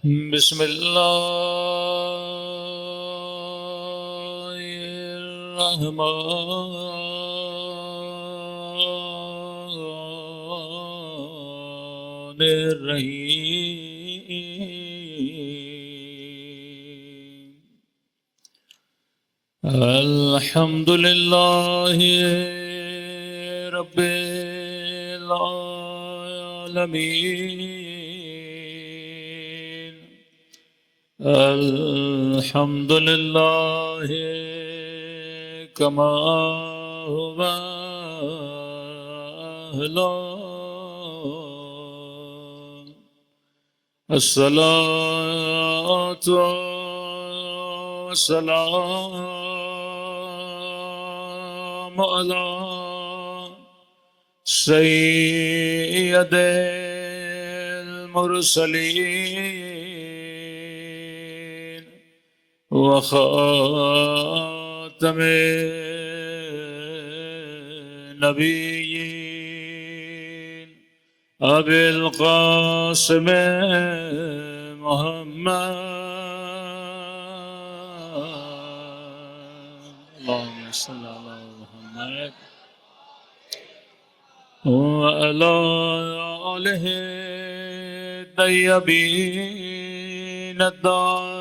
بسم الله الرحمن الرحيم الحمد لله رب العالمين الحمد لله كما هو أهله الصلاة والسلام على سيد المرسلين وخاتم النبيين أبي القاسم محمد اللهم صل على محمد وعلى آله الطيبين الطاهرين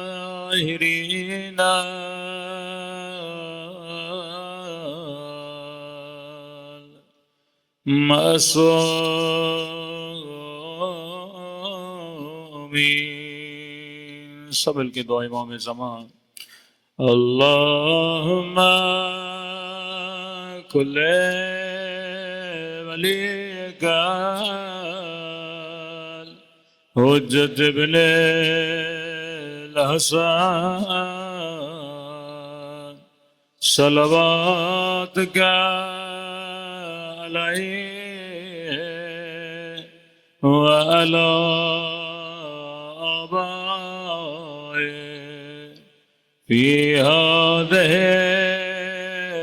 معصومين سب کے دعا امام زمان اللهم كل وليك حجت ابن الحسن صلواتك عليه وعلى آبائه في هذه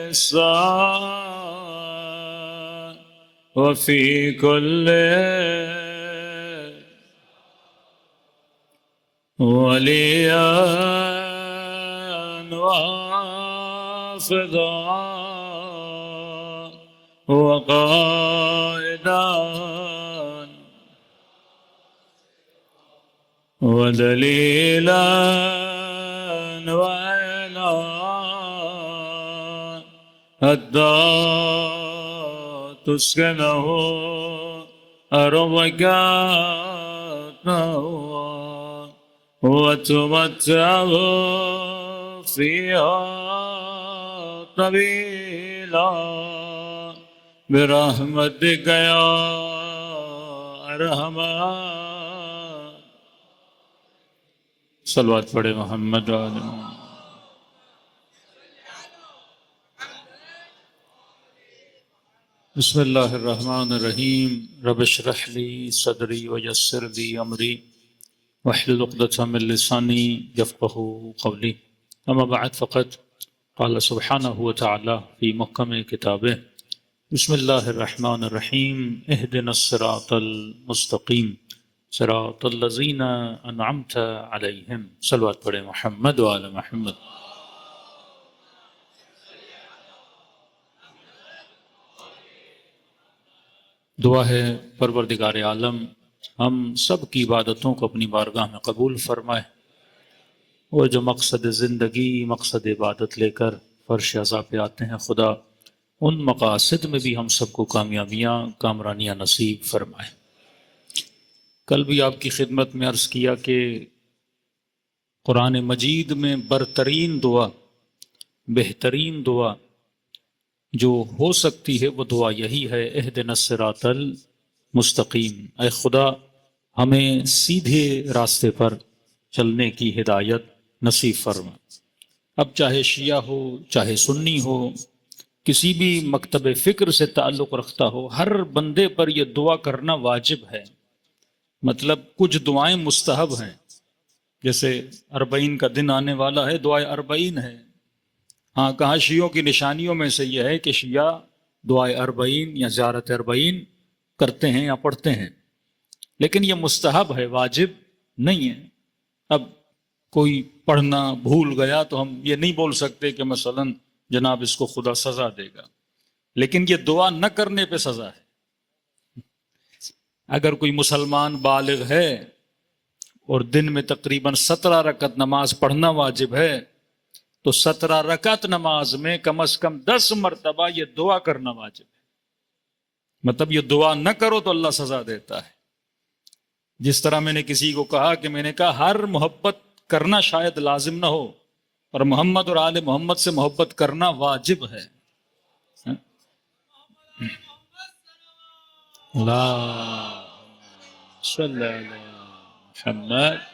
الساعة وفي كل وليا وحافظا وقائدا ودليلا وعلا حتى تسكنه أرضك وتمتعه فيها طويلا برحمتك يا أرحم صلوات پڑھے محمد و آل محمد بسم اللہ الرحمن الرحیم رب اشرح لی صدری ویسر لی امری واحلل عقدۃ من لسانی یفقهوا قولی اما بعد فقد قال سبحانہ وتعالی فی محکم کتابہ بسم اللہ الرحمن الرحیم اہدنا الصراط المستقیم صراط الذین انعمت علیہم صلوات پڑھے محمد و آل محمد دعا ہے پروردگار عالم ہم سب کی عبادتوں کو اپنی بارگاہ میں قبول فرمائے اور جو مقصد زندگی مقصد عبادت لے کر فرش عزا پہ آتے ہیں خدا ان مقاصد میں بھی ہم سب کو کامیابیاں کامرانیاں نصیب فرمائے۔ کل بھی آپ کی خدمت میں عرض کیا کہ قرآن مجید میں برترین دعا بہترین دعا جو ہو سکتی ہے وہ دعا یہی ہے اہدنا الصراط المستقیم، اے خدا ہمیں سیدھے راستے پر چلنے کی ہدایت نصیب فرما۔ اب چاہے شیعہ ہو چاہے سنی ہو کسی بھی مکتب فکر سے تعلق رکھتا ہو ہر بندے پر یہ دعا کرنا واجب ہے۔ مطلب کچھ دعائیں مستحب ہیں، جیسے اربعین کا دن آنے والا ہے دعائے اربعین ہے۔ ہاں کہاں شیعوں کی نشانیوں میں سے یہ ہے کہ شیعہ دعائے اربعین یا زیارت اربعین کرتے ہیں یا پڑھتے ہیں، لیکن یہ مستحب ہے واجب نہیں ہے۔ اب کوئی پڑھنا بھول گیا تو ہم یہ نہیں بول سکتے کہ مثلا جناب اس کو خدا سزا دے گا، لیکن یہ دعا نہ کرنے پہ سزا ہے۔ اگر کوئی مسلمان بالغ ہے اور دن میں تقریباً 17 رکعت نماز پڑھنا واجب ہے، تو 17 رکعت نماز میں کم از کم 10 مرتبہ یہ دعا کرنا واجب ہے۔ مطلب یہ دعا نہ کرو تو اللہ سزا دیتا ہے۔ جس طرح میں نے کسی کو کہا کہ میں نے کہا ہر محبت کرنا شاید لازم نہ ہو، اور محمد اور آل محمد سے محبت کرنا واجب ہے۔ اللہ صلی علی محمد۔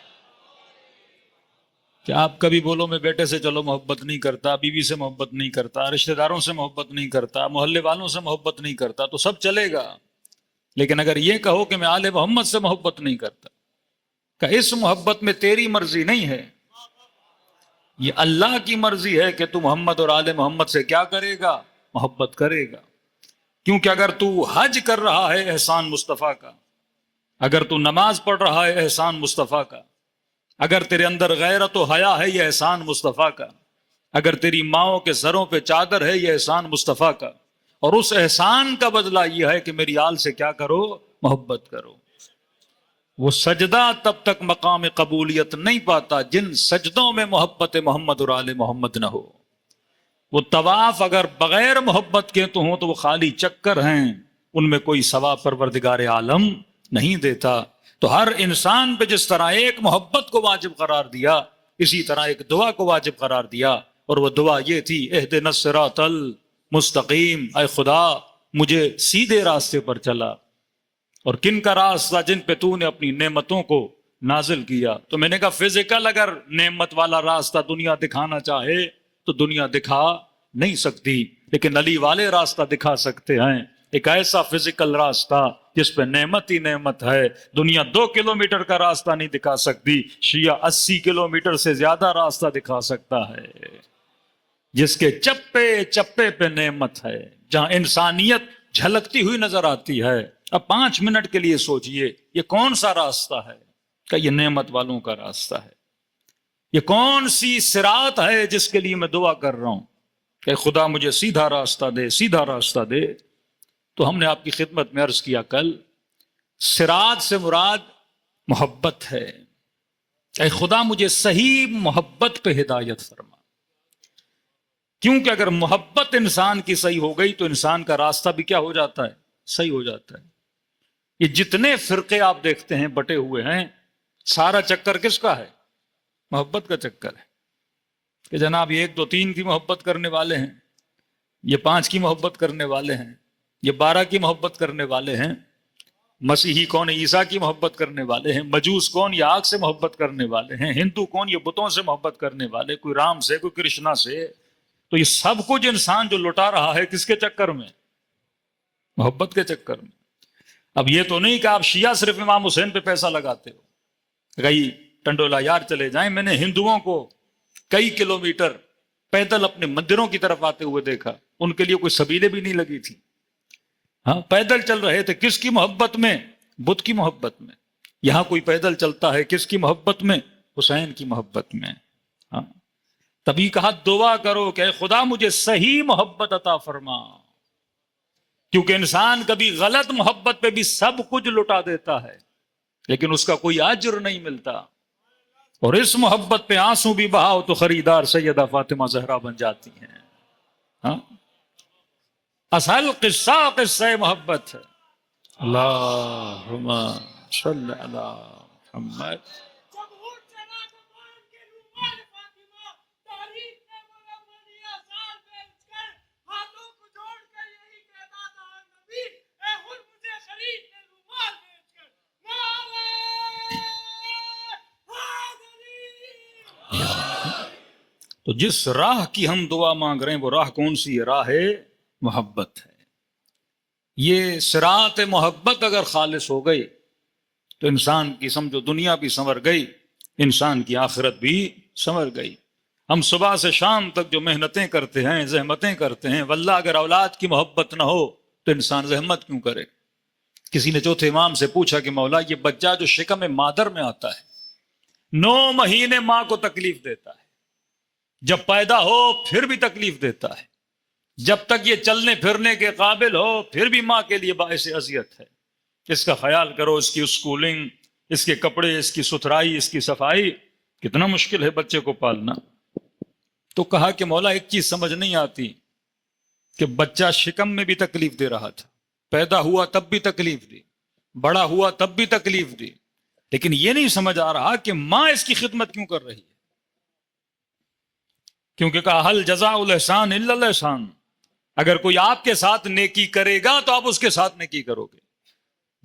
کہ آپ کبھی بولو میں بیٹے سے چلو محبت نہیں کرتا، بیوی سے محبت نہیں کرتا، رشتہ داروں سے محبت نہیں کرتا، محلے والوں سے محبت نہیں کرتا، تو سب چلے گا۔ لیکن اگر یہ کہو کہ میں آل محمد سے محبت نہیں کرتا، کہ اس محبت میں تیری مرضی نہیں ہے، یہ اللہ کی مرضی ہے کہ تو محمد اور آل محمد سے کیا کرے گا؟ محبت کرے گا۔ کیونکہ اگر تو حج کر رہا ہے احسان مصطفیٰ کا، اگر تو نماز پڑھ رہا ہے احسان مصطفیٰ کا، اگر تیرے اندر غیرت و حیا ہے یہ احسان مصطفیٰ کا، اگر تیری ماؤں کے سروں پہ چادر ہے یہ احسان مصطفیٰ کا، اور اس احسان کا بدلہ یہ ہے کہ میری آل سے کیا کرو؟ محبت کرو۔ وہ سجدہ تب تک مقام قبولیت نہیں پاتا جن سجدوں میں محبت محمد اور آل محمد نہ ہو۔ وہ طواف اگر بغیر محبت کے تو ہوں تو وہ خالی چکر ہیں، ان میں کوئی ثواب پروردگار عالم نہیں دیتا۔ تو ہر انسان پہ جس طرح ایک محبت کو واجب قرار دیا، اسی طرح ایک دعا کو واجب قرار دیا، اور وہ دعا یہ تھی اہدنا الصراط المستقیم، اے خدا مجھے سیدھے راستے پر چلا۔ اور کن کا راستہ؟ جن پہ تو نے اپنی نعمتوں کو نازل کیا۔ تو میں نے کہا فزیکل اگر نعمت والا راستہ دنیا دکھانا چاہے تو دنیا دکھا نہیں سکتی، لیکن علی والے راستہ دکھا سکتے ہیں، ایک ایسا فزیکل راستہ جس پہ نعمت ہی نعمت ہے۔ دنیا 2 کلومیٹر کا راستہ نہیں دکھا سکتی، شیعہ 80 کلومیٹر سے زیادہ راستہ دکھا سکتا ہے، جس کے چپے چپے پہ نعمت ہے، جہاں انسانیت جھلکتی ہوئی نظر آتی ہے۔ اب 5 منٹ کے لیے سوچئے یہ کون سا راستہ ہے؟ کہ یہ نعمت والوں کا راستہ ہے۔ یہ کون سی صراط ہے جس کے لیے میں دعا کر رہا ہوں کہ خدا مجھے سیدھا راستہ دے، سیدھا راستہ دے۔ تو ہم نے آپ کی خدمت میں عرض کیا کل، صراط سے مراد محبت ہے۔ اے خدا مجھے صحیح محبت پہ ہدایت فرما، کیونکہ اگر محبت انسان کی صحیح ہو گئی تو انسان کا راستہ بھی کیا ہو جاتا ہے؟ صحیح ہو جاتا ہے۔ یہ جتنے فرقے آپ دیکھتے ہیں بٹے ہوئے ہیں، سارا چکر کس کا ہے؟ محبت کا چکر ہے، کہ جناب یہ 1 2 3 کی محبت کرنے والے ہیں، یہ 5 کی محبت کرنے والے ہیں، یہ 12 کی محبت کرنے والے ہیں، مسیحی کون؟ عیسیٰ کی محبت کرنے والے ہیں، مجوس کون؟ یہ آگ سے محبت کرنے والے ہیں، ہندو کون؟ یہ بتوں سے محبت کرنے والے، کوئی رام سے، کوئی کرشنا سے۔ تو یہ سب کچھ انسان جو لٹا رہا ہے کس کے چکر میں؟ محبت کے چکر میں۔ اب یہ تو نہیں کہ آپ شیعہ صرف امام حسین پہ پیسہ لگاتے ہو، کئی ٹنڈولا یار چلے جائیں، میں نے ہندوؤں کو کئی کلومیٹر پیدل اپنے مندروں کی طرف آتے ہوئے دیکھا، ان کے لیے کوئی سبیلیں بھی نہیں لگی تھی، ہاں پیدل چل رہے تھے۔ کس کی محبت میں؟ بدھ کی محبت میں۔ یہاں کوئی پیدل چلتا ہے کس کی محبت میں؟ حسین کی محبت میں۔ ہاں تبھی کہا دعا کرو کہ اے خدا مجھے صحیح محبت عطا فرما، کیونکہ انسان کبھی غلط محبت پہ بھی سب کچھ لٹا دیتا ہے لیکن اس کا کوئی اجر نہیں ملتا، اور اس محبت پہ آنسو بھی بہاؤ تو خریدار سیدہ فاطمہ زہرا بن جاتی ہیں۔ ہاں اصل قصہ قصہ محبت ہے۔ اللہم صلی علی محمد۔ تو جس راہ کی ہم دعا مانگ رہے ہیں وہ راہ کون سی ہے؟ راہ محبت ہے۔ یہ صراط محبت اگر خالص ہو گئی تو انسان کی سمجھو دنیا بھی سنور گئی، انسان کی آخرت بھی سنور گئی۔ ہم صبح سے شام تک جو محنتیں کرتے ہیں، زحمتیں کرتے ہیں، واللہ اگر اولاد کی محبت نہ ہو تو انسان زحمت کیوں کرے؟ کسی نے چوتھے امام سے پوچھا کہ مولا یہ بچہ جو شکم مادر میں آتا ہے 9 مہینے ماں کو تکلیف دیتا ہے، جب پیدا ہو پھر بھی تکلیف دیتا ہے، جب تک یہ چلنے پھرنے کے قابل ہو پھر بھی ماں کے لیے باعث اذیت ہے۔ اس کا خیال کرو، اس کی اسکولنگ، اس کے کپڑے، اس کی ستھرائی، اس کی صفائی، کتنا مشکل ہے بچے کو پالنا۔ تو کہا کہ مولا ایک چیز سمجھ نہیں آتی کہ بچہ شکم میں بھی تکلیف دے رہا تھا، پیدا ہوا تب بھی تکلیف دی، بڑا ہوا تب بھی تکلیف دی، لیکن یہ نہیں سمجھ آ رہا کہ ماں اس کی خدمت کیوں کر رہی ہے۔ کیونکہ کہا حل جزاء الاحسان الا الاحسان، اگر کوئی آپ کے ساتھ نیکی کرے گا تو آپ اس کے ساتھ نیکی کرو گے۔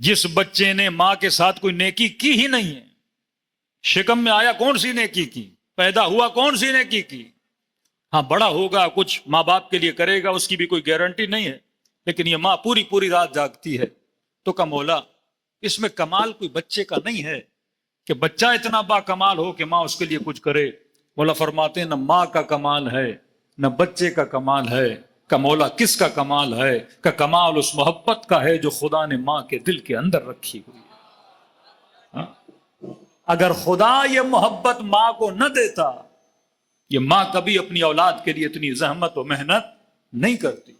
جس بچے نے ماں کے ساتھ کوئی نیکی کی ہی نہیں ہے، شکم میں آیا کون سی نیکی کی، پیدا ہوا کون سی نیکی کی، ہاں بڑا ہوگا کچھ ماں باپ کے لیے کرے گا، اس کی بھی کوئی گارنٹی نہیں ہے، لیکن یہ ماں پوری پوری رات جاگتی ہے۔ تو کہا مولا اس میں کمال کوئی بچے کا نہیں ہے کہ بچہ اتنا با کمال ہو کہ ماں اس کے لیے کچھ کرے۔ مولا فرماتے ہیں نہ ماں کا کمال ہے نہ بچے کا کمال ہے، کہ مولا کس کا کمال ہے، کہ کمال اس محبت کا ہے جو خدا نے ماں کے دل کے اندر رکھی ہوئی ہے۔ ہاں؟ اگر خدا یہ محبت ماں کو نہ دیتا، یہ ماں کبھی اپنی اولاد کے لیے اتنی زحمت و محنت نہیں کرتی۔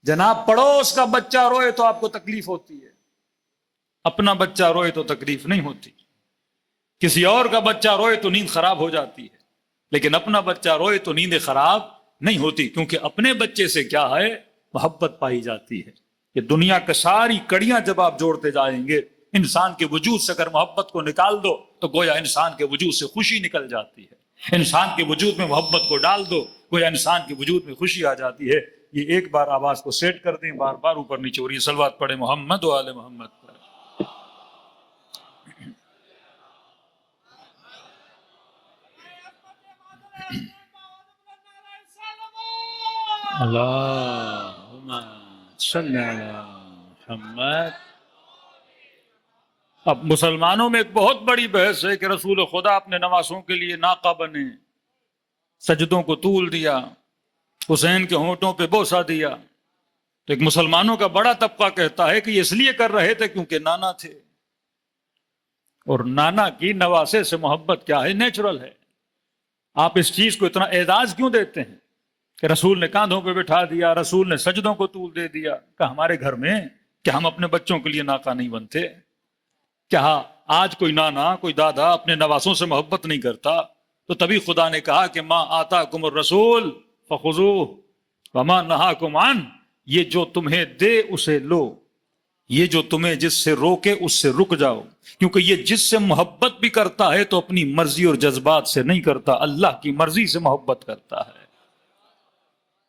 جناب پڑوس کا بچہ روئے تو آپ کو تکلیف ہوتی ہے، اپنا بچہ روئے تو تکلیف نہیں ہوتی۔ کسی اور کا بچہ روئے تو نیند خراب ہو جاتی ہے، لیکن اپنا بچہ روئے تو نیند خراب نہیں ہوتی، کیونکہ اپنے بچے سے کیا ہے، محبت پائی جاتی ہے۔ یہ دنیا کی ساری کڑیاں جب آپ جوڑتے جائیں گے، انسان کے وجود سے اگر محبت کو نکال دو تو گویا انسان کے وجود سے خوشی نکل جاتی ہے، انسان کے وجود میں محبت کو ڈال دو گویا انسان کے وجود میں خوشی آ جاتی ہے۔ یہ ایک بار آواز کو سیٹ کر دیں، بار بار اوپر نیچے ہو رہی ہے، صلوات پڑھیں محمد و آل محمد پر۔ اللہم صلی علی محمد۔ اب مسلمانوں میں ایک بہت بڑی بحث ہے کہ رسول خدا اپنے نواسوں کے لیے ناقہ بنے، سجدوں کو طول دیا، حسین کے ہونٹوں پہ بوسہ دیا۔ تو ایک مسلمانوں کا بڑا طبقہ کہتا ہے کہ یہ اس لیے کر رہے تھے کیونکہ نانا تھے، اور نانا کی نواسے سے محبت کیا ہے، نیچرل ہے۔ آپ اس چیز کو اتنا اعزاز کیوں دیتے ہیں کہ رسول نے کاندھوں پہ بٹھا دیا، رسول نے سجدوں کو طول دے دیا؟ کہ ہمارے گھر میں کیا ہم اپنے بچوں کے لیے ناقہ نہیں بنتے؟ کیا آج کوئی نانا کوئی دادا اپنے نواسوں سے محبت نہیں کرتا؟ تو تبھی خدا نے کہا کہ ما آتاکم الرسول فخذوہ وما نہاکم عنہ، یہ جو تمہیں دے اسے لو، یہ جو تمہیں جس سے روکے اس سے رک جاؤ، کیونکہ یہ جس سے محبت بھی کرتا ہے تو اپنی مرضی اور جذبات سے نہیں کرتا، اللہ کی مرضی سے محبت کرتا ہے۔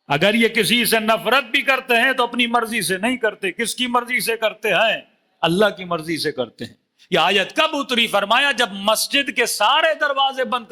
اگر یہ کسی سے نفرت بھی کرتے ہیں تو اپنی مرضی سے نہیں کرتے، کس کی مرضی سے کرتے ہیں؟ اللہ کی مرضی سے کرتے ہیں۔ یہ آیت کب اتری؟ فرمایا جب مسجد کے سارے دروازے بند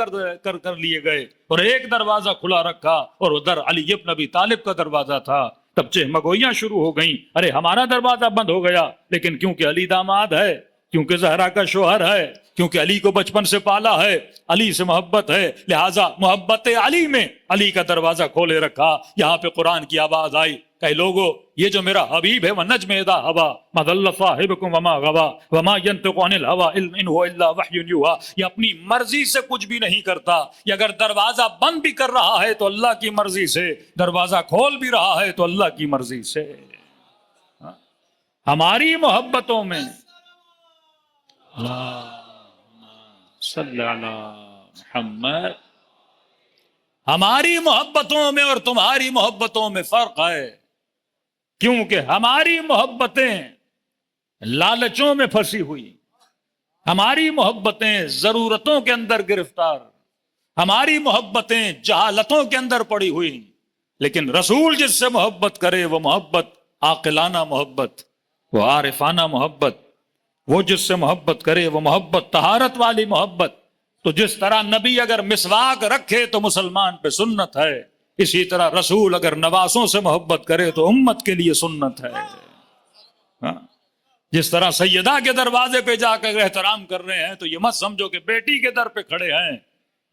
کر لیے گئے اور ایک دروازہ کھلا رکھا، اور ادھر علی ابن ابی طالب کا دروازہ تھا، تب چہمگوئیاں شروع ہو گئیں، ارے ہمارا دروازہ بند ہو گیا، لیکن کیونکہ علی داماد ہے، کیونکہ زہرا کا شوہر ہے، کیونکہ علی کو بچپن سے پالا ہے، علی سے محبت ہے، لہٰذا محبت علی میں علی کا دروازہ کھولے رکھا۔ یہاں پہ قرآن کی آواز آئی کہ لوگو یہ جو میرا حبیب ہے وَالنَّجْمِ إِذَا هَوَىٰ مَا ضَلَّ صَاحِبُكُمْ وَمَا غَوَىٰ وَمَا يَنطِقُ عَنِ الْهَوَىٰ إِنْ هُوَ إِلَّا وَحْيٌ يُوحَىٰ، یہ اپنی مرضی سے کچھ بھی نہیں کرتا۔ یہ اگر دروازہ بند بھی کر رہا ہے تو اللہ کی مرضی سے، دروازہ کھول بھی رہا ہے تو اللہ کی مرضی سے۔ ہماری محبتوں میں صلی علی محمد، ہماری محبتوں میں اور تمہاری محبتوں میں فرق ہے، کیونکہ ہماری محبتیں لالچوں میں پھنسی ہوئی، ہماری محبتیں ضرورتوں کے اندر گرفتار، ہماری محبتیں جہالتوں کے اندر پڑی ہوئی۔ لیکن رسول جس سے محبت کرے وہ محبت عاقلانہ محبت، وہ عارفانہ محبت، وہ جس سے محبت کرے وہ محبت طہارت والی محبت۔ تو جس طرح نبی اگر مسواک رکھے تو مسلمان پہ سنت ہے، اسی طرح رسول اگر نواسوں سے محبت کرے تو امت کے لیے سنت ہے۔ ہاں؟ جس طرح سیدہ کے دروازے پہ جا کر احترام کر رہے ہیں تو یہ مت سمجھو کہ بیٹی کے در پہ کھڑے ہیں،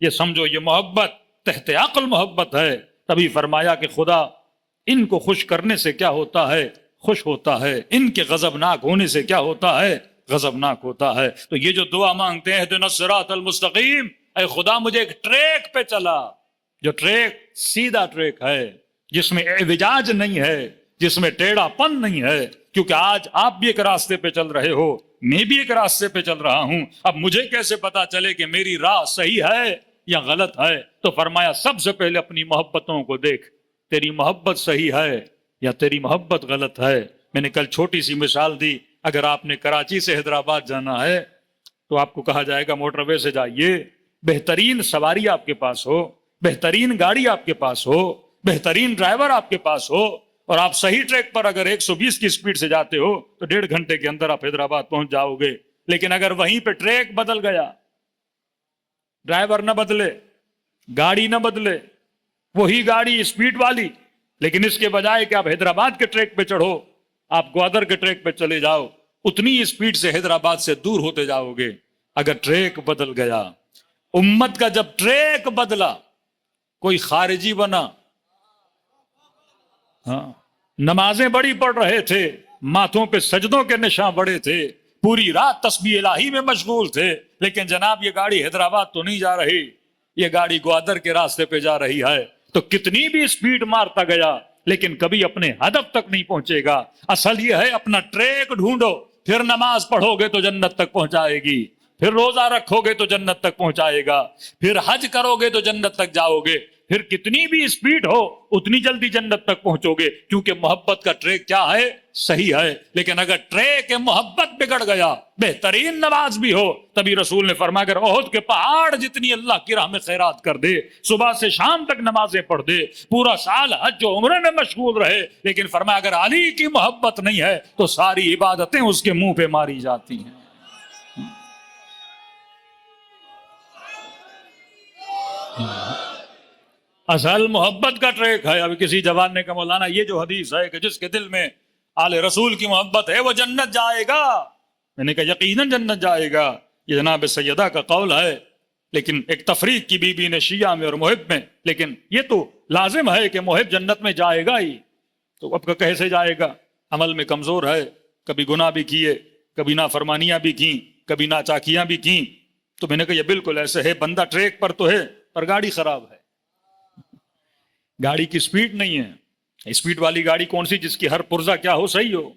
یہ سمجھو یہ محبت تحت عقل محبت ہے۔ تبھی فرمایا کہ خدا ان کو خوش کرنے سے کیا ہوتا ہے، خوش ہوتا ہے، ان کے غضبناک ہونے سے کیا ہوتا ہے، غضبناک ہوتا ہے۔ تو یہ جو دعا مانگتے ہیں اہدنا الصراط المستقیم، اے خدا مجھے ایک ٹریک پہ چلا، جو ٹریک سیدھا ٹریک ہے، جس میں اعوجاج نہیں ہے، جس میں ٹیڑھا پن نہیں ہے، کیونکہ آج آپ بھی ایک راستے پہ چل رہے ہو، میں بھی ایک راستے پہ چل رہا ہوں، اب مجھے کیسے پتا چلے کہ میری راہ صحیح ہے یا غلط ہے؟ تو فرمایا سب سے پہلے اپنی محبتوں کو دیکھ، تیری محبت صحیح ہے یا تیری محبت غلط ہے۔ میں نے کل چھوٹی سی مثال دی، اگر آپ نے کراچی سے حیدرآباد جانا ہے تو آپ کو کہا جائے گا موٹر وے سے جائیے، بہترین سواری آپ کے پاس ہو، بہترین گاڑی آپ کے پاس ہو، بہترین ڈرائیور آپ کے پاس ہو، اور آپ صحیح ٹریک پر اگر 120 کی سپیڈ سے جاتے ہو تو 1.5 گھنٹے کے اندر آپ حیدرآباد پہنچ جاؤ گے۔ لیکن اگر وہیں پہ ٹریک بدل گیا، ڈرائیور نہ بدلے، گاڑی نہ بدلے، وہی گاڑی سپیڈ والی، لیکن اس کے بجائے کہ آپ حیدرآباد کے ٹریک پہ چڑھو، آپ گوادر کے ٹریک پہ چلے جاؤ، اتنی سپیڈ سے حیدرآباد سے دور ہوتے جاؤ گے، اگر ٹریک بدل گیا۔ امت کا جب ٹریک بدلا، کوئی خارجی بنا، ہاں نمازیں بڑی پڑھ رہے تھے، ماتھوں پہ سجدوں کے نشان بڑے تھے، پوری رات تسبیح الہی میں مشغول تھے، لیکن جناب یہ گاڑی حیدرآباد تو نہیں جا رہی، یہ گاڑی گوادر کے راستے پہ جا رہی ہے، تو کتنی بھی سپیڈ مارتا گیا لیکن کبھی اپنے ہدف تک نہیں پہنچے گا۔ اصل یہ ہے اپنا ٹریک ڈھونڈو، پھر نماز پڑھو گے تو جنت تک پہنچائے گی، پھر روزہ رکھو گے تو جنت تک پہنچائے گا، پھر حج کرو گے تو جنت تک جاؤ گے، پھر کتنی بھی سپیڈ ہو اتنی جلدی جنت تک پہنچو گے، کیونکہ محبت کا ٹریک کیا ہے؟ صحیح ہے۔ لیکن اگر ٹریک محبت بگڑ گیا، بہترین نماز بھی ہو، تبھی رسول نے فرمایا اگر احد کے پہاڑ جتنی اللہ کی راہ میں خیرات کر دے، صبح سے شام تک نمازیں پڑھ دے، پورا سال حج و عمرے میں مشغول رہے، لیکن فرمایا اگر علی کی محبت نہیں ہے تو ساری عبادتیں اس کے منہ پہ ماری جاتی ہیں۔ اصل محبت کا ٹریک ہے۔ ابھی کسی جوان نے کہا مولانا یہ جو حدیث ہے کہ جس کے دل میں آل رسول کی محبت ہے وہ جنت جائے گا، میں نے کہا یقیناً جنت جائے گا، یہ جناب سیدہ کا قول ہے، لیکن ایک تفریق کی بی بی نے شیعہ میں اور محب میں، لیکن یہ تو لازم ہے کہ محب جنت میں جائے گا ہی، تو اب کا کیسے جائے گا؟ عمل میں کمزور ہے، کبھی گناہ بھی کیے، کبھی نافرمانیاں بھی کی، کبھی ناچاکیاں بھی کی، تو میں نے کہا یہ بالکل ایسے ہے، بندہ ٹریک پر تو ہے پر گاڑی خراب ہے، گاڑی کی سپیڈ نہیں ہے۔ سپیڈ والی گاڑی کون سی؟ جس کی ہر پرزہ کیا ہو؟ صحیح ہو،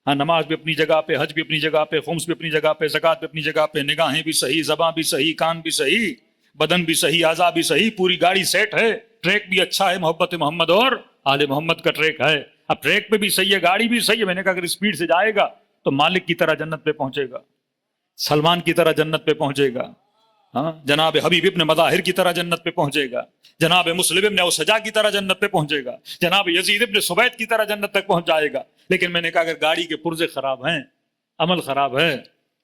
ہاں نماز بھی اپنی جگہ پہ، حج بھی اپنی جگہ پہ، خمس بھی اپنی جگہ پہ، زکوٰۃ بھی اپنی جگہ پہ، نگاہیں بھی صحیح، زبان بھی صحیح، کان بھی صحیح، بدن بھی صحیح، اعضاء بھی صحیح، پوری گاڑی سیٹ ہے، ٹریک بھی اچھا ہے، محبت محمد اور آل محمد کا ٹریک ہے۔ اب ٹریک پہ بھی صحیح ہے، گاڑی بھی صحیح ہے، میں نے کہا اگر اسپیڈ سے جائے گا تو مالک کی طرح جنت پہ پہنچے گا، سلمان کی طرح جنت پہ پہنچے گا، ہاں جناب حبیب ابن مظاہر کی طرح جنت پہ پہنچے گا، جناب مسلم ابن اوسجا کی طرح جنت پہ پہنچے گا، جناب یزید ابن سبیت کی طرح جنت تک پہنچ جائے گا۔ لیکن میں نے کہا اگر گاڑی کے پرزے خراب ہیں، عمل خراب ہے،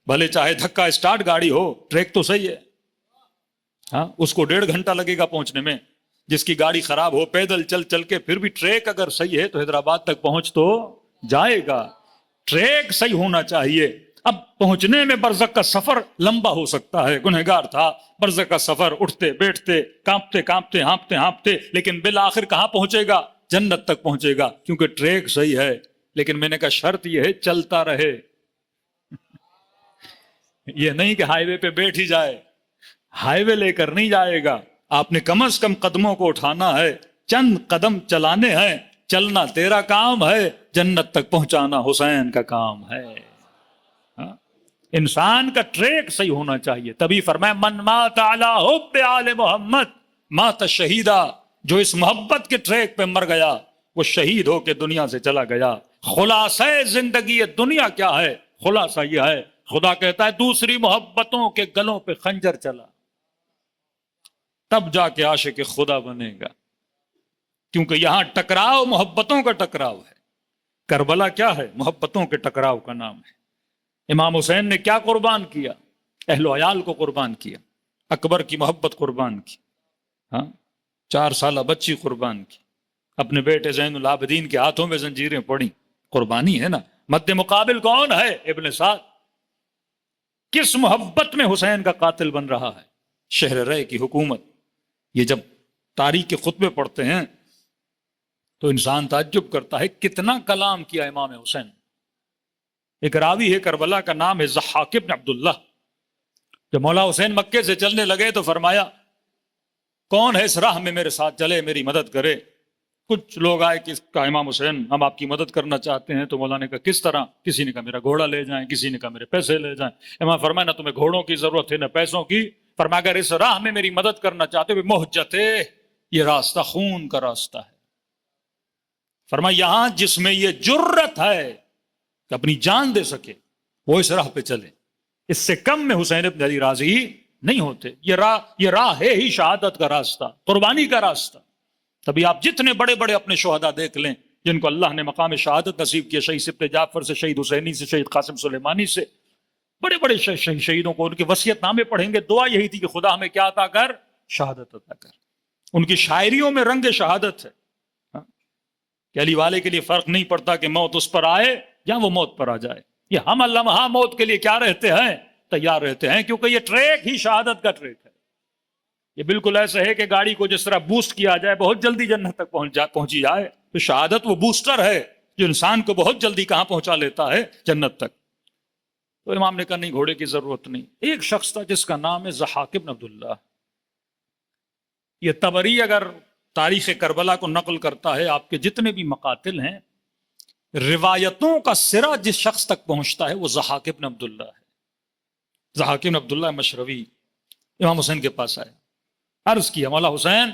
بھلے چاہے دھکا اسٹارٹ گاڑی ہو، ٹریک تو صحیح ہے، ہاں اس کو 1.5 گھنٹہ لگے گا پہنچنے میں، جس کی گاڑی خراب ہو پیدل چل چل کے پھر بھی ٹریک اگر صحیح ہے تو حیدرآباد تک پہنچ تو جائے گا۔ ٹریک صحیح ہونا چاہیے۔ اب پہنچنے میں برزخ کا سفر لمبا ہو سکتا ہے، گنہگار تھا، برزخ کا سفر اٹھتے بیٹھتے کانپتے کانپتے ہانپتے ہانپتے، لیکن بالآخر کہاں پہنچے گا؟ جنت تک پہنچے گا، کیونکہ ٹریک صحیح ہے۔ لیکن میں نے کہا شرط یہ ہے چلتا رہے، یہ نہیں کہ ہائی وے پہ بیٹھ ہی جائے، ہائی وے لے کر نہیں جائے گا، آپ نے کم از کم قدموں کو اٹھانا ہے، چند قدم چلانے ہیں، چلنا تیرا کام ہے، جنت تک پہنچانا حسین کا کام ہے۔ انسان کا ٹریک صحیح ہونا چاہیے، تبھی فرمایا من مات علی حب آل محمد مات شہیدا، جو اس محبت کے ٹریک پہ مر گیا وہ شہید ہو کے دنیا سے چلا گیا۔ خلاصہ زندگی دنیا کیا ہے؟ خلاصہ یہ ہے، خدا کہتا ہے دوسری محبتوں کے گلوں پہ خنجر چلا تب جا کے عاشق خدا بنے گا، کیونکہ یہاں ٹکراؤ محبتوں کا ٹکراؤ ہے۔ کربلا کیا ہے؟ محبتوں کے ٹکراؤ کا نام ہے۔ امام حسین نے کیا قربان کیا؟ اہل و عیال کو قربان کیا، اکبر کی محبت قربان کی، ہاں 4 سالہ بچی قربان کی، اپنے بیٹے زین العابدین کے ہاتھوں میں زنجیریں پڑیں، قربانی ہے نا۔ مد مقابل کون ہے؟ ابن سعد کس محبت میں حسین کا قاتل بن رہا ہے؟ شہر رے کی حکومت۔ یہ جب تاریخ کے خطبے پڑھتے ہیں تو انسان تعجب کرتا ہے کتنا کلام کیا امام حسین، ایک راوی ہے کربلا کا نام ہے ضحاک بن عبداللہ. جب مولا حسین مکے سے چلنے لگے تو فرمایا کون ہے اس راہ میں میرے ساتھ چلے میری مدد کرے. کچھ لوگ آئے کہ کہا امام حسین ہم آپ کی مدد کرنا چاہتے ہیں. تو مولا نے کہا کس طرح؟ کسی نے کہا میرا گھوڑا لے جائیں, کسی نے کہا میرے پیسے لے جائیں. امام فرمایا نہ تمہیں گھوڑوں کی ضرورت ہے نہ پیسوں کی. فرمایا اگر اس راہ میں میری مدد کرنا چاہتے ہو محجت ہے, یہ راستہ خون کا راستہ ہے. فرمایا یہاں جس میں یہ جرت ہے کہ اپنی جان دے سکے وہ اس راہ پہ چلے. اس سے کم میں حسین بن علی راضی نہیں ہوتے. یہ راہ ہے ہی شہادت کا راستہ, قربانی کا راستہ. تبھی آپ جتنے بڑے بڑے اپنے شہداء دیکھ لیں جن کو اللہ نے مقام شہادت نصیب کیا, شہید ابن جعفر سے, شہید حسینی سے, شہید قاسم سلیمانی سے, بڑے بڑے شہیدوں کو ان کے وصیت نامے پڑھیں گے, دعا یہی تھی کہ خدا ہمیں کیا عطا کر؟ شہادت عطا کر. ان کی شاعریوں میں رنگ شہادت ہے کہ علی والے کے لیے فرق نہیں پڑتا کہ موت اس پر آئے یا وہ موت پر آ جائے. یہ ہم لمحہ موت کے لیے کیا رہتے ہیں؟ تیار رہتے ہیں, کیونکہ یہ ٹریک ہی شہادت کا ٹریک ہے. یہ بالکل ایسا ہے کہ گاڑی کو جس طرح بوسٹ کیا جائے بہت جلدی جنت تک پہنچی جائے, تو شہادت وہ بوسٹر ہے جو انسان کو بہت جلدی کہاں پہنچا لیتا ہے؟ جنت تک. تو امام نے کہا نہیں, گھوڑے کی ضرورت نہیں. ایک شخص تھا جس کا نام ہے ضحاک بن عبداللہ. یہ طبری اگر تاریخ کربلا کو نقل کرتا ہے, آپ کے جتنے بھی مقاتل ہیں روایتوں کا سرا جس شخص تک پہنچتا ہے وہ ضحاک بن عبداللہ ہے. ضحاک بن عبداللہ مشروی امام حسین کے پاس آئے, عرض کیا مولا حسین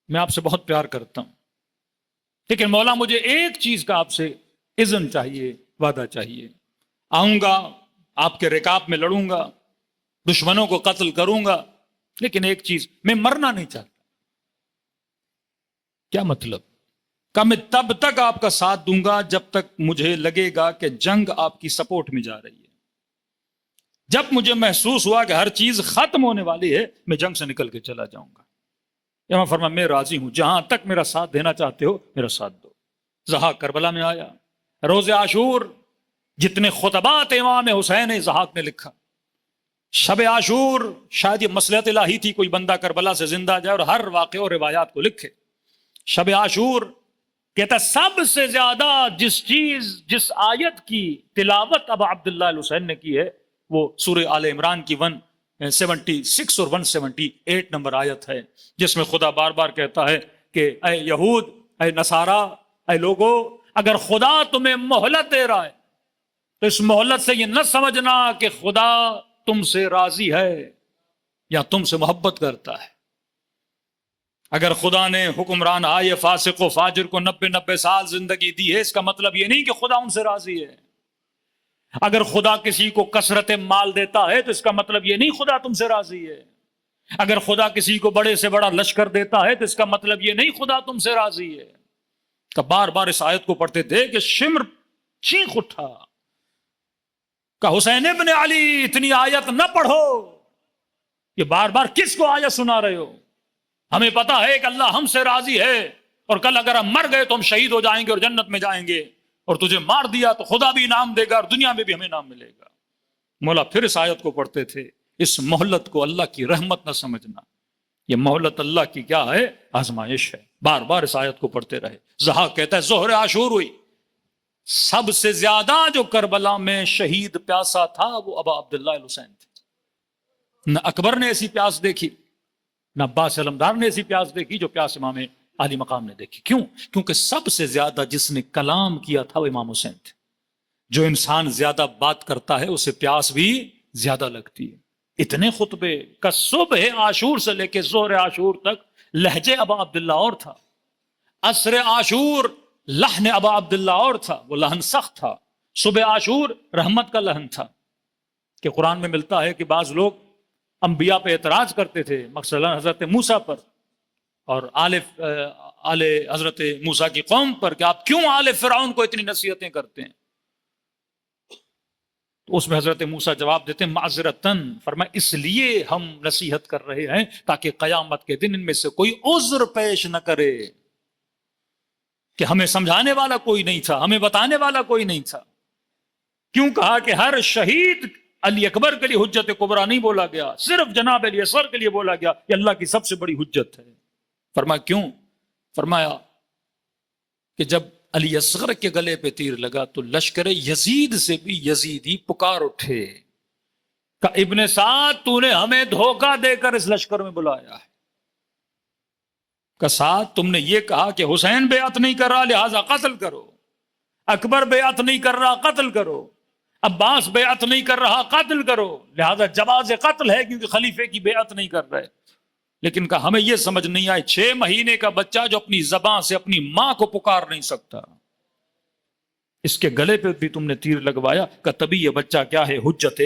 میں آپ سے بہت پیار کرتا ہوں, لیکن مولا مجھے ایک چیز کا آپ سے اذن چاہیے, وعدہ چاہیے. آؤں گا آپ کے رکاب میں لڑوں گا, دشمنوں کو قتل کروں گا, لیکن ایک چیز, میں مرنا نہیں چاہتا. کیا مطلب؟ کہ میں تب تک آپ کا ساتھ دوں گا جب تک مجھے لگے گا کہ جنگ آپ کی سپورٹ میں جا رہی ہے. جب مجھے محسوس ہوا کہ ہر چیز ختم ہونے والی ہے میں جنگ سے نکل کے چلا جاؤں گا. امام فرمایا میں راضی ہوں, جہاں تک میرا ساتھ دینا چاہتے ہو میرا ساتھ دو. ضحاک کربلا میں آیا. روز عاشور جتنے خطبات امام حسین ضحاک نے لکھا. شب عاشور شاید یہ مصلحت الہی تھی کوئی بندہ کربلا سے زندہ جائے اور ہر واقعہ اور روایات کو لکھے. شب عاشور کہتا سب سے زیادہ جس آیت کی تلاوت ابا عبداللہ الحسین نے کی ہے وہ سورہ آل عمران کی 176 اور 178 نمبر آیت ہے, جس میں خدا بار بار کہتا ہے کہ اے یہود, اے نصارا, اے لوگو, اگر خدا تمہیں مہلت دے رہا ہے تو اس مہلت سے یہ نہ سمجھنا کہ خدا تم سے راضی ہے یا تم سے محبت کرتا ہے. اگر خدا نے حکمران آئے فاسق و فاجر کو 90 سال زندگی دی ہے, اس کا مطلب یہ نہیں کہ خدا ان سے راضی ہے. اگر خدا کسی کو کثرت مال دیتا ہے تو اس کا مطلب یہ نہیں خدا تم سے راضی ہے. اگر خدا کسی کو بڑے سے بڑا لشکر دیتا ہے تو اس کا مطلب یہ نہیں خدا تم سے راضی ہے. کہ بار بار اس آیت کو پڑھتے تھے کہ شمر چیخ اٹھا کہ حسین ابن علی اتنی آیت نہ پڑھو, یہ بار بار کس کو آیت سنا رہے ہو؟ ہمیں پتا ہے کہ اللہ ہم سے راضی ہے, اور کل اگر ہم مر گئے تو ہم شہید ہو جائیں گے اور جنت میں جائیں گے, اور تجھے مار دیا تو خدا بھی انعام دے گا اور دنیا میں بھی ہمیں انعام ملے گا. مولا پھر اس آیت کو پڑھتے تھے, اس مہلت کو اللہ کی رحمت نہ سمجھنا, یہ مہلت اللہ کی کیا ہے؟ آزمائش ہے. بار بار اس آیت کو پڑھتے رہے. ضحاک کہتا ہے ظہر عاشور ہوئی, سب سے زیادہ جو کربلا میں شہید پیاسا تھا وہ ابا عبداللہ الحسین تھے. نہ اکبر نے ایسی پیاس دیکھی, نہ عباس علمدار نے ایسی پیاس دیکھی جو پیاس امام عالی مقام نے دیکھی. کیوں؟ کیونکہ سب سے زیادہ جس نے کلام کیا تھا وہ امام حسین تھے. جو انسان زیادہ بات کرتا ہے اسے پیاس بھی زیادہ لگتی ہے. اتنے خطبے کا صبح عاشور سے لے کے ظہر عاشور تک لہجے ابا عبداللہ اور تھا, عصر عاشور لحن ابا عبداللہ اور تھا, وہ لحن سخت تھا. صبح عاشور رحمت کا لحن تھا. کہ قرآن میں ملتا ہے کہ بعض لوگ انبیاء پہ اعتراض کرتے تھے, مثلا حضرت موسیٰ پر اور آل حضرت موسیٰ کی قوم پر, کہ آپ کیوں آل فرعون کو اتنی نصیحتیں کرتے ہیں؟ تو اس میں حضرت موسیٰ جواب دیتے ہیں معذرتاً, فرمایا اس لیے ہم نصیحت کر رہے ہیں تاکہ قیامت کے دن ان میں سے کوئی عذر پیش نہ کرے کہ ہمیں سمجھانے والا کوئی نہیں تھا, ہمیں بتانے والا کوئی نہیں تھا. کیوں کہا کہ ہر شہید علی اکبر کے لیے حجت کبریٰ نہیں بولا گیا, صرف جناب علی اصغر کے لیے بولا گیا, یہ اللہ کی سب سے بڑی حجت ہے. فرمایا کیوں؟ فرمایا کہ جب علی اصغر کے گلے پہ تیر لگا تو لشکر یزید سے بھی یزیدی پکار اٹھے کہ ابن سعد تو نے ہمیں دھوکہ دے کر اس لشکر میں بلایا ہے، کہ سعد تم نے یہ کہا کہ حسین بیعت نہیں کر رہا لہذا قتل کرو، اکبر بیعت نہیں کر رہا قتل کرو، عباس بیعت نہیں کر رہا قتل کرو، لہذا جواز قتل ہے کیونکہ خلیفے کی بیعت نہیں کر رہے۔ لیکن کہ ہمیں یہ سمجھ نہیں آئی 6 مہینے کا بچہ جو اپنی زبان سے اپنی ماں کو پکار نہیں سکتا، اس کے گلے پہ بھی تم نے تیر لگوایا، کہ تبھی یہ بچہ کیا ہے، حجت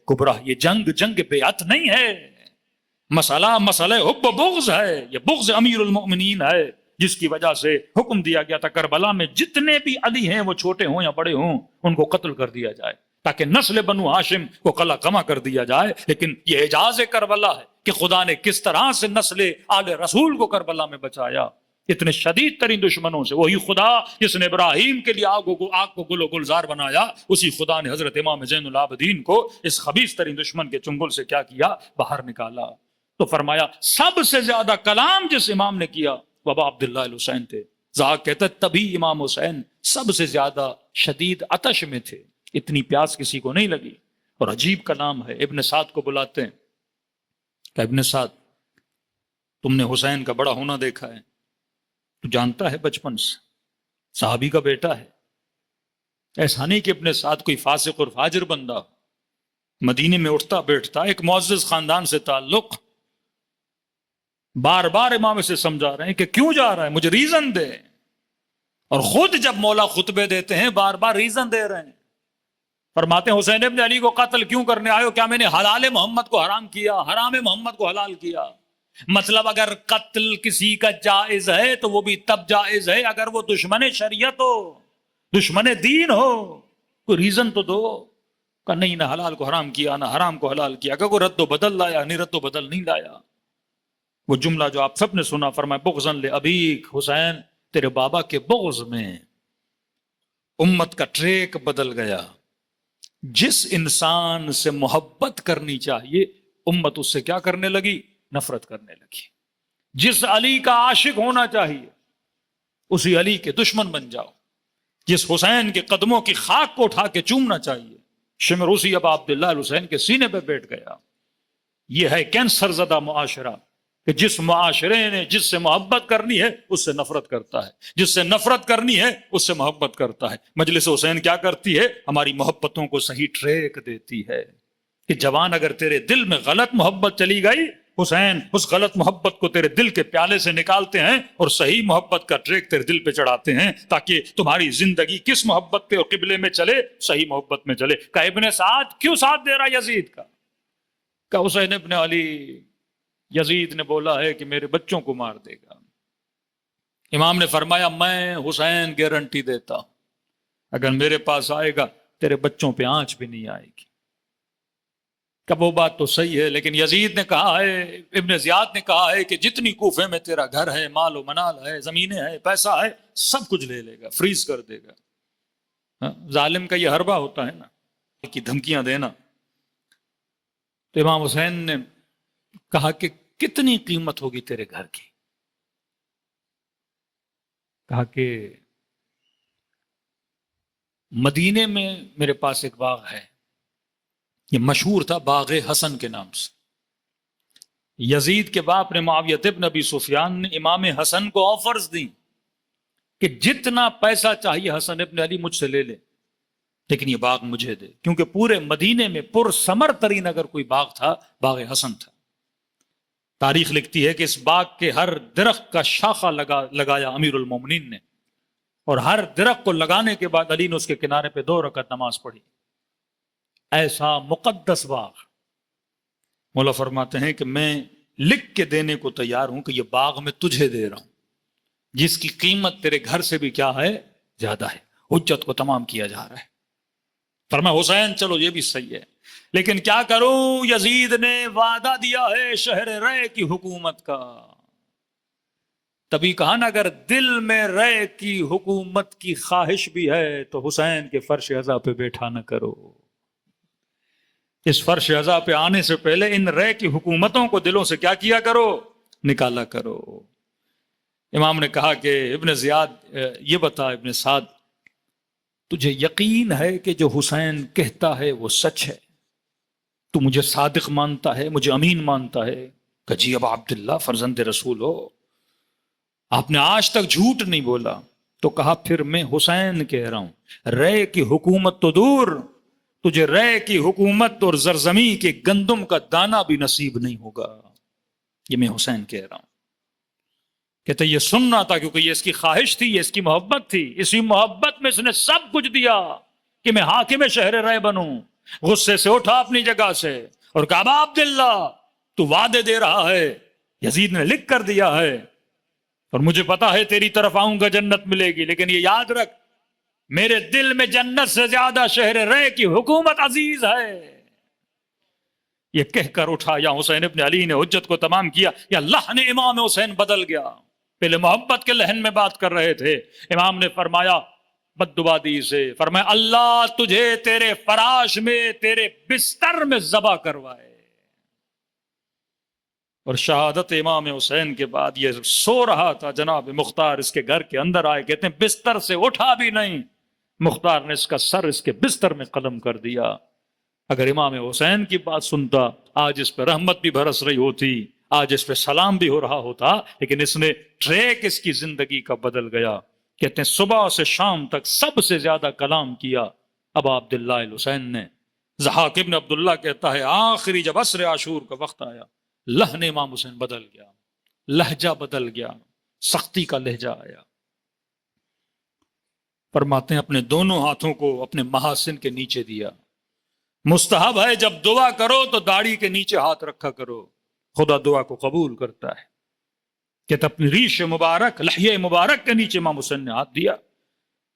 کبریٰ، یہ جنگ بیعت نہیں ہے، مسئلہ حب و بغض ہے، یہ بغض امیر المؤمنین ہے، جس کی وجہ سے حکم دیا گیا تھا کربلا میں جتنے بھی علی ہیں وہ چھوٹے ہوں یا بڑے ہوں ان کو قتل کر دیا جائے تاکہ نسل بنو ہاشم کو قلع کما کر دیا جائے۔ لیکن یہ اعجاز کربلا ہے کہ خدا نے کس طرح سے نسل آل رسول کو کربلا میں بچایا اتنے شدید ترین دشمنوں سے۔ وہی خدا جس نے ابراہیم کے لیے آگ کو گل و گلزار بنایا، اسی خدا نے حضرت امام زین العابدین کو اس خبیث ترین دشمن کے چنگل سے کیا کیا، باہر نکالا۔ تو فرمایا سب سے زیادہ کلام جس امام نے کیا بابا عبداللہ الحسین تھے۔ زاہد کہتا ہے تبھی امام حسین سب سے زیادہ شدید عطش میں تھے، اتنی پیاس کسی کو نہیں لگی۔ اور عجیب کلام ہے، ابن سعد کو بلاتے ہیں کہ ابن سعد تم نے حسین کا بڑا ہونا دیکھا ہے، تو جانتا ہے بچپن سے صحابی کا بیٹا ہے، ایسا نہیں کہ ابن سعد کوئی فاسق اور فاجر بندہ، مدینے میں اٹھتا بیٹھتا، ایک معزز خاندان سے تعلق، بار بار امام سے سمجھا رہے ہیں کہ کیوں جا رہا ہے، مجھے ریزن دے، اور خود جب مولا خطبے دیتے ہیں بار بار ریزن دے رہے ہیں۔ فرماتے ہیں حسین ابن علی کو قتل کیوں کرنے آئے ہو؟ کیا میں نے حلال محمد کو حرام کیا، حرام محمد کو حلال کیا؟ مطلب اگر قتل کسی کا جائز ہے تو وہ بھی تب جائز ہے اگر وہ دشمن شریعت ہو، دشمن دین ہو، کوئی ریزن تو دو۔ کہ نہیں، نہ حلال کو حرام کیا نہ حرام کو حلال کیا، کہ کوئی رد و بدل لایا، نہیں رد و بدل نہیں لایا۔ وہ جملہ جو آپ سب نے سنا، فرمایا بغضاً لأبیک، حسین تیرے بابا کے بغض میں امت کا ٹریک بدل گیا۔ جس انسان سے محبت کرنی چاہیے امت اس سے کیا کرنے لگی، نفرت کرنے لگی۔ جس علی کا عاشق ہونا چاہیے اسی علی کے دشمن بن جاؤ۔ جس حسین کے قدموں کی خاک کو اٹھا کے چومنا چاہیے، شمر اسی ابا عبداللہ الحسین کے سینے پہ بیٹھ گیا۔ یہ ہے کینسر زدہ معاشرہ کہ جس معاشرے نے جس سے محبت کرنی ہے اس سے نفرت کرتا ہے، جس سے نفرت کرنی ہے اس سے محبت کرتا ہے۔ مجلس حسین کیا کرتی ہے، ہماری محبتوں کو صحیح ٹریک دیتی ہے کہ جوان اگر تیرے دل میں غلط محبت چلی گئی، حسین اس غلط محبت کو تیرے دل کے پیالے سے نکالتے ہیں اور صحیح محبت کا ٹریک تیرے دل پہ چڑھاتے ہیں تاکہ تمہاری زندگی کس محبت پہ اور قبلے میں چلے، صحیح محبت میں چلے۔ کہ ابن سعد کیوں ساتھ دے رہا یزید کا؟ کہ حسین ابن علی، یزید نے بولا ہے کہ میرے بچوں کو مار دے گا۔ امام نے فرمایا میں حسین گارنٹی دیتا ہوں اگر میرے پاس آئے گا تیرے بچوں پہ آنچ بھی نہیں آئے گی۔ کہ وہ بات تو صحیح ہے، لیکن یزید نے کہا ہے، ابن زیاد نے کہا ہے کہ جتنی کوفے میں تیرا گھر ہے، مال و منال ہے، زمینیں ہے، پیسہ ہے، سب کچھ لے لے گا، فریز کر دے گا۔ ظالم کا یہ حربہ ہوتا ہے نا کہ دھمکیاں دینا۔ تو امام حسین نے کہا کہ کتنی قیمت ہوگی تیرے گھر کی؟ کہا کہ مدینے میں میرے پاس ایک باغ ہے، یہ مشہور تھا باغ حسن کے نام سے۔ یزید کے باپ نے معاویہ ابن ابی سفیان نے امام حسن کو آفرز دی کہ جتنا پیسہ چاہیے حسن ابن علی مجھ سے لے لے، لیکن یہ باغ مجھے دے، کیونکہ پورے مدینے میں پر ثمر ترین اگر کوئی باغ تھا باغ حسن تھا۔ تاریخ لکھتی ہے کہ اس باغ کے ہر درخت کا شاخہ لگایا امیر المومنین نے، اور ہر درخت کو لگانے کے بعد علی نے اس کے کنارے پہ 2 رکعت نماز پڑھی۔ ایسا مقدس باغ، مولا فرماتے ہیں کہ میں لکھ کے دینے کو تیار ہوں کہ یہ باغ میں تجھے دے رہا ہوں جس کی قیمت تیرے گھر سے بھی کیا ہے، زیادہ ہے۔ حجت کو تمام کیا جا رہا ہے۔ فرمایا حسین چلو یہ بھی صحیح ہے، لیکن کیا کروں، یزید نے وعدہ دیا ہے شہر رے کی حکومت کا۔ تبھی کہا نا اگر دل میں رے کی حکومت کی خواہش بھی ہے تو حسین کے فرش عزا پہ بیٹھا نہ کرو۔ اس فرش عزا پہ آنے سے پہلے ان رے کی حکومتوں کو دلوں سے کیا کیا کرو، نکالا کرو۔ امام نے کہا کہ ابن زیاد یہ بتا ابن سعد، تجھے یقین ہے کہ جو حسین کہتا ہے وہ سچ ہے؟ تو مجھے صادق مانتا ہے، مجھے امین مانتا ہے؟ کہ جی ابا عبداللہ فرزند رسول ہو، آپ نے آج تک جھوٹ نہیں بولا۔ تو کہا پھر میں حسین کہہ رہا ہوں، رے کی حکومت تو دور، تجھے رے کی حکومت اور زرزمی کے گندم کا دانہ بھی نصیب نہیں ہوگا۔ یہ میں حسین کہہ رہا ہوں۔ کہتے یہ سننا تھا کیونکہ یہ اس کی خواہش تھی، یہ اس کی محبت تھی، اسی محبت میں اس نے سب کچھ دیا کہ میں حاکم شہر رے بنوں۔ غصے سے اٹھا اپنی جگہ سے اور کہا ابا عبداللہ تو وعدے دے رہا ہے، یزید نے لکھ کر دیا ہے اور مجھے پتا ہے تیری طرف آؤں گا جنت ملے گی، لیکن یہ یاد رکھ میرے دل میں جنت سے زیادہ شہر رے کی حکومت عزیز ہے۔ یہ کہہ کر اٹھا یا حسین ابن علی نے حجت کو تمام کیا یا اللہ نے امام حسین بدل گیا۔ پہلے محبت کے لہن میں بات کر رہے تھے، امام نے فرمایا بد دعا دی سے، فرمایا اللہ تجھے تیرے فراش میں، تیرے بستر میں ذبح کروائے۔ اور شہادت امام حسین کے بعد یہ سو رہا تھا، جناب مختار اس کے گھر کے اندر آئے، کہتے ہیں بستر سے اٹھا بھی نہیں، مختار نے اس کا سر اس کے بستر میں قلم کر دیا۔ اگر امام حسین کی بات سنتا آج اس پہ رحمت بھی برس رہی ہوتی، آج اس پہ سلام بھی ہو رہا ہوتا، لیکن اس نے ٹریک اس کی زندگی کا بدل گیا۔ کہتے ہیں صبح سے شام تک سب سے زیادہ کلام کیا ابا عبداللہ الحسین نے۔ ضحاک ابن عبداللہ کہتا ہے آخری جب عصر عاشور کا وقت آیا، لہن امام حسین بدل گیا، لہجہ بدل گیا، سختی کا لہجہ آیا۔ فرماتے ہیں اپنے دونوں ہاتھوں کو اپنے محاسن کے نیچے دیا۔ مستحب ہے جب دعا کرو تو داڑھی کے نیچے ہاتھ رکھا کرو، خدا دعا کو قبول کرتا ہے۔ کہ اپنی ریش مبارک، لحیہ مبارک کے نیچے امام حسین نے ہاتھ دیا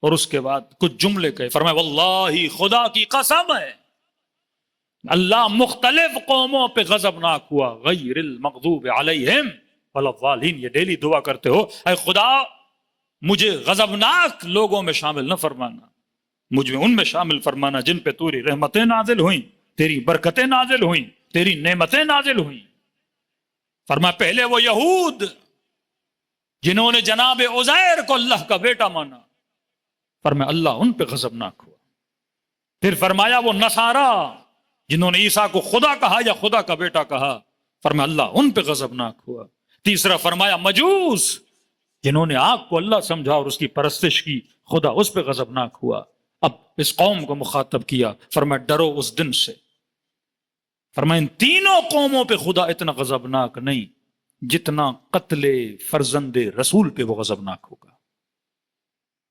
اور اس کے بعد کچھ جملے کہے، فرمایا واللہ خدا کی قسم ہے اللہ مختلف قوموں پہ غضبناک ہوا، غیر المغضوب علیہم ولا الضالین۔ یہ ڈیلی دعا کرتے ہو، اے خدا مجھے غضبناک لوگوں میں شامل نہ فرمانا، مجھے ان میں شامل فرمانا جن پہ تیری رحمتیں نازل ہوئیں، تیری برکتیں نازل ہوئیں، تیری نعمتیں نازل ہوئیں۔ فرمایا پہلے وہ یہود جنہوں نے جناب عزیر کو اللہ کا بیٹا مانا، فرمایا اللہ ان پہ غضبناک ہوا۔ پھر فرمایا وہ نصارا جنہوں نے عیسیٰ کو خدا کہا یا خدا کا بیٹا کہا، فرمایا اللہ ان پہ غضبناک ہوا۔ تیسرا فرمایا مجوس جنہوں نے آگ کو اللہ سمجھا اور اس کی پرستش کی، خدا اس پہ غضبناک ہوا۔ اب اس قوم کو مخاطب کیا، فرمایا ڈرو اس دن سے، فرمایا ان تینوں قوموں پہ خدا اتنا غضبناک نہیں جتنا قتل فرزند رسول پہ وہ غضبناک ہوگا۔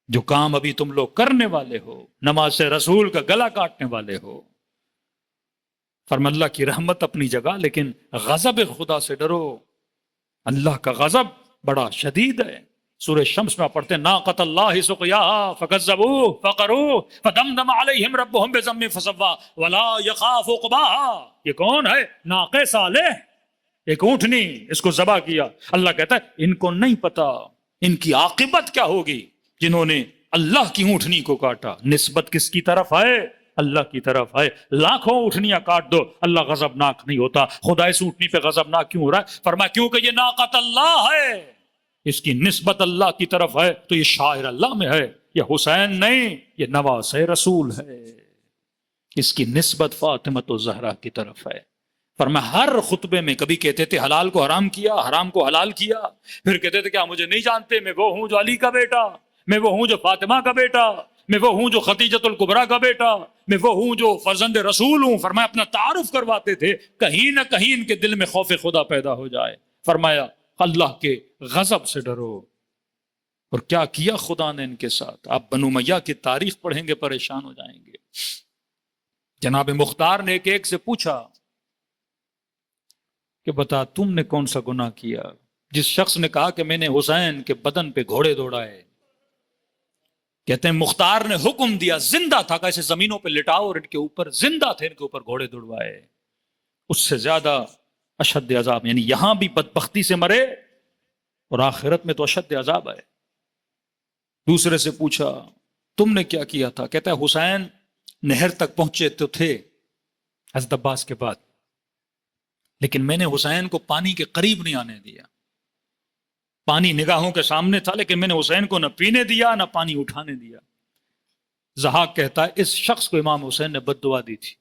جو کام ابھی تم لوگ کرنے والے ہو، نماز سے رسول کا گلا کاٹنے والے ہو، فرمایا اللہ کی رحمت اپنی جگہ لیکن غضب خدا سے ڈرو، اللہ کا غضب بڑا شدید ہے۔ سورہ شمس میں پڑھتے ہیں ناقۃ اللہ سقیاها فکذبوه فقروا فدمدم علیہم ربهم بذنبهم فسوا ولا یخاف عقباها۔ یہ کون ہے؟ ناقہ صالح، ایک اونٹنی، اس کو ذبح کیا۔ اللہ کہتا ہے ان کو نہیں پتا ان کی عاقبت کیا ہوگی جنہوں نے اللہ کی اونٹنی کو کاٹا۔ نسبت کس کی طرف ہے؟ اللہ کی طرف ہے۔ لاکھوں اونٹنیاں کاٹ دو، اللہ غضبناک نہیں ہوتا۔ خدا اس اونٹنی پہ غضبناک کیوں ہو رہا ہے؟ فرمایا کیونکہ یہ ناقۃ اللہ ہے، اس کی نسبت اللہ کی طرف ہے، تو یہ شاعر اللہ میں ہے، یہ حسین نہیں، یہ نواس رسول ہے، اس کی نسبت فاطمۃ الزہرا کی طرف ہے۔ فرمایا ہر خطبے میں کبھی کہتے تھے حلال کو حرام کیا، حرام کو حلال کیا، پھر کہتے تھے کیا مجھے نہیں جانتے، میں وہ ہوں جو علی کا بیٹا، میں وہ ہوں جو فاطمہ کا بیٹا، میں وہ ہوں جو خدیجۃ الکبریٰ کا بیٹا، میں وہ ہوں جو فرزند رسول ہوں۔ فرمایا اپنا تعارف کرواتے تھے، کہیں نہ کہیں ان کے دل میں خوف خدا پیدا ہو جائے۔ فرمایا اللہ کے غضب سے ڈرو۔ اور کیا کیا خدا نے ان کے ساتھ؟ آپ بنو امیہ کی تاریخ پڑھیں گے پریشان ہو جائیں گے۔ جناب مختار نے ایک ایک سے پوچھا کہ بتا تم نے کون سا گناہ کیا؟ جس شخص نے کہا کہ میں نے حسین کے بدن پہ گھوڑے دوڑائے، کہتے ہیں مختار نے حکم دیا، زندہ تھا کیسے زمینوں پہ لٹاؤ اور ان کے اوپر زندہ تھے ان کے اوپر گھوڑے دوڑوائے۔ اس سے زیادہ اشد عذاب، یعنی یہاں بھی بدبختی سے مرے اور آخرت میں تو اشد عذاب ہے۔ دوسرے سے پوچھا تم نے کیا کیا تھا؟ کہتا ہے حسین نہر تک پہنچے تو تھے حضرت عباس کے بعد، لیکن میں نے حسین کو پانی کے قریب نہیں آنے دیا، پانی نگاہوں کے سامنے تھا لیکن میں نے حسین کو نہ پینے دیا نہ پانی اٹھانے دیا۔ ضحاک کہتا ہے اس شخص کو امام حسین نے بد دعا دی تھی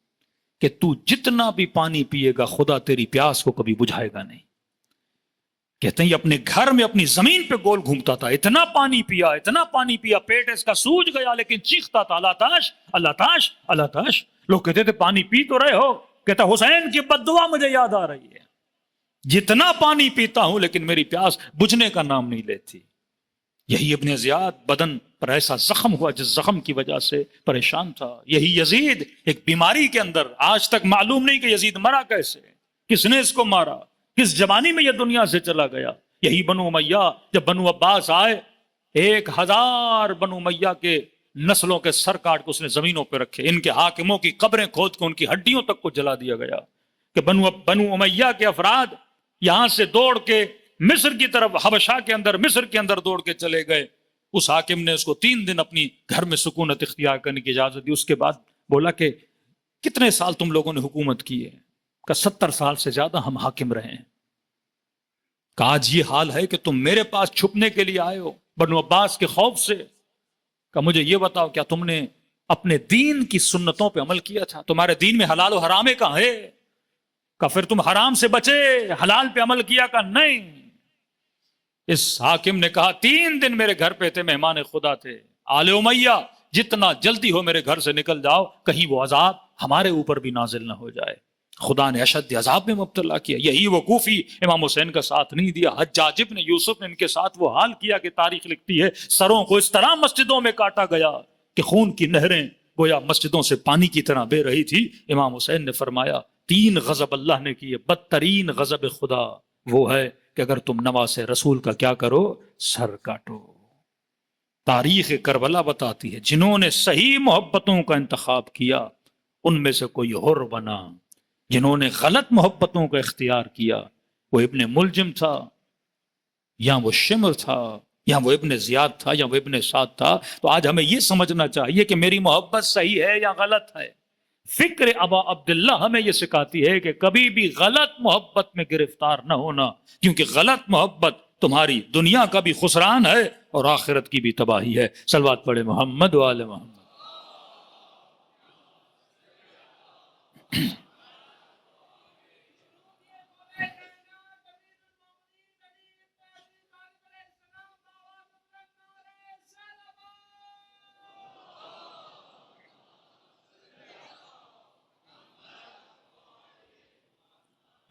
کہ تو جتنا بھی پانی پیے گا خدا تیری پیاس کو کبھی بجھائے گا نہیں۔ کہتے ہیں یہ اپنے گھر میں اپنی زمین پہ گول گھومتا تھا، اتنا پانی پیا پیٹ اس کا سوج گیا، لیکن چیختا تھا اللہ تاش اللہ تاش اللہ تاش۔ لوگ کہتے تھے پانی پی تو رہے ہو، کہتا حسین کی بد دعا مجھے یاد آ رہی ہے، جتنا پانی پیتا ہوں لیکن میری پیاس بجھنے کا نام نہیں لیتی۔ یہی ابن زیاد بدن پر ایسا زخم ہوا جس زخم کی وجہ سے پریشان تھا۔ یہی یزید ایک بیماری کے اندر، آج تک معلوم نہیں کہ یزید مرا کیسے، کس نے اس کو مارا، کس جوانی میں یہ دنیا سے چلا گیا۔ یہی بنو امیہ، جب بنو عباس آئے 1000 بنو امیہ کے نسلوں کے سر کاٹ کے اس نے زمینوں پہ رکھے، ان کے حاکموں کی قبریں کھود کے ان کی ہڈیوں تک کو جلا دیا گیا کہ بنو امیہ کے افراد یہاں سے دوڑ کے مصر کی طرف، حبشہ کے اندر، مصر کے اندر دوڑ کے چلے گئے۔ اس حاکم نے اس کو 3 دن اپنی گھر میں سکونت اختیار کرنے کی اجازت دی۔ اس کے بعد بولا کہ کتنے سال تم لوگوں نے حکومت کی ہے؟ کہ 70 سال سے زیادہ ہم حاکم رہے ہیں۔ کہ آج یہ حال ہے کہ تم میرے پاس چھپنے کے لیے آئے ہو بنو عباس کے خوف سے؟ کہ مجھے یہ بتاؤ کیا تم نے اپنے دین کی سنتوں پہ عمل کیا تھا؟ تمہارے دین میں حلال و حرام کہاں ہے؟ کہ پھر تم حرام سے بچے، حلال پہ عمل کیا کہ نہیں؟ اس حاکم نے کہا 3 دن میرے گھر پہ تھے، مہمان خدا تھے، آل امیہ جتنا جلدی ہو میرے گھر سے نکل جاؤ، کہیں وہ عذاب ہمارے اوپر بھی نازل نہ ہو جائے۔ خدا نے اشد عذاب میں مبتلا کیا۔ یہی وہ کوفی امام حسین کا ساتھ نہیں دیا۔ حجاج ابن یوسف نے ان کے ساتھ وہ حال کیا کہ تاریخ لکھتی ہے سروں کو اس طرح مسجدوں میں کاٹا گیا کہ خون کی نہریں گویا مسجدوں سے پانی کی طرح بہ رہی تھی۔ امام حسین نے فرمایا 3 غضب اللہ نے کیے، بدترین غضب خدا وہ ہے کہ اگر تم نواز رسول کا کیا کرو، سر کاٹو۔ تاریخ کربلا بتاتی ہے جنہوں نے صحیح محبتوں کا انتخاب کیا ان میں سے کوئی حر بنا، جنہوں نے غلط محبتوں کا اختیار کیا وہ ابن ملجم تھا یا وہ شمر تھا یا وہ ابن زیاد تھا یا وہ ابن سعد تھا۔ تو آج ہمیں یہ سمجھنا چاہیے کہ میری محبت صحیح ہے یا غلط ہے۔ فکر ابا عبداللہ ہمیں یہ سکھاتی ہے کہ کبھی بھی غلط محبت میں گرفتار نہ ہونا، کیونکہ غلط محبت تمہاری دنیا کا بھی خسران ہے اور آخرت کی بھی تباہی ہے۔ صلوات پڑھے محمد و آل محمد۔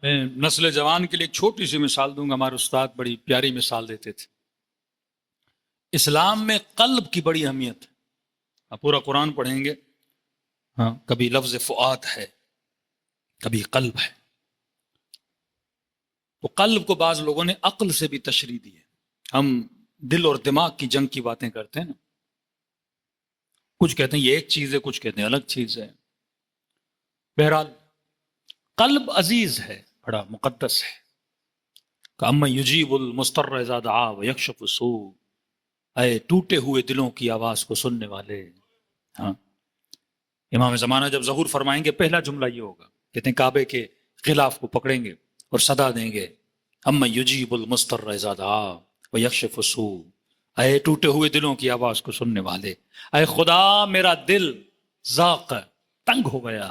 میں نسل جوان کے لیے ایک چھوٹی سی مثال دوں گا۔ ہمارے استاد بڑی پیاری مثال دیتے تھے۔ اسلام میں قلب کی بڑی اہمیت ہے۔ آپ پورا قرآن پڑھیں گے، ہاں، کبھی لفظ فؤاد ہے، کبھی قلب ہے۔ تو قلب کو بعض لوگوں نے عقل سے بھی تشریح دی ہے۔ ہم دل اور دماغ کی جنگ کی باتیں کرتے ہیں نا، کچھ کہتے ہیں یہ ایک چیز ہے، کچھ کہتے ہیں الگ چیز ہے۔ بہرحال قلب عزیز ہے، بڑا مقدس ہے۔ کأما یجیب المضطر اذا دعا ویکشف السوء، اے ٹوٹے ہوئے دلوں کی آواز کو سننے والے۔ ہاں، امام زمانہ جب ظہور فرمائیں گے پہلا جملہ یہ ہوگا، کہتے ہیں کعبے کے غلاف کو پکڑیں گے اور صدا دیں گے، اما یجیب المضطر اذا دعا ویکشف السوء، اے ٹوٹے ہوئے دلوں کی آواز کو سننے والے۔ اے خدا میرا دل ذاق تنگ ہو گیا،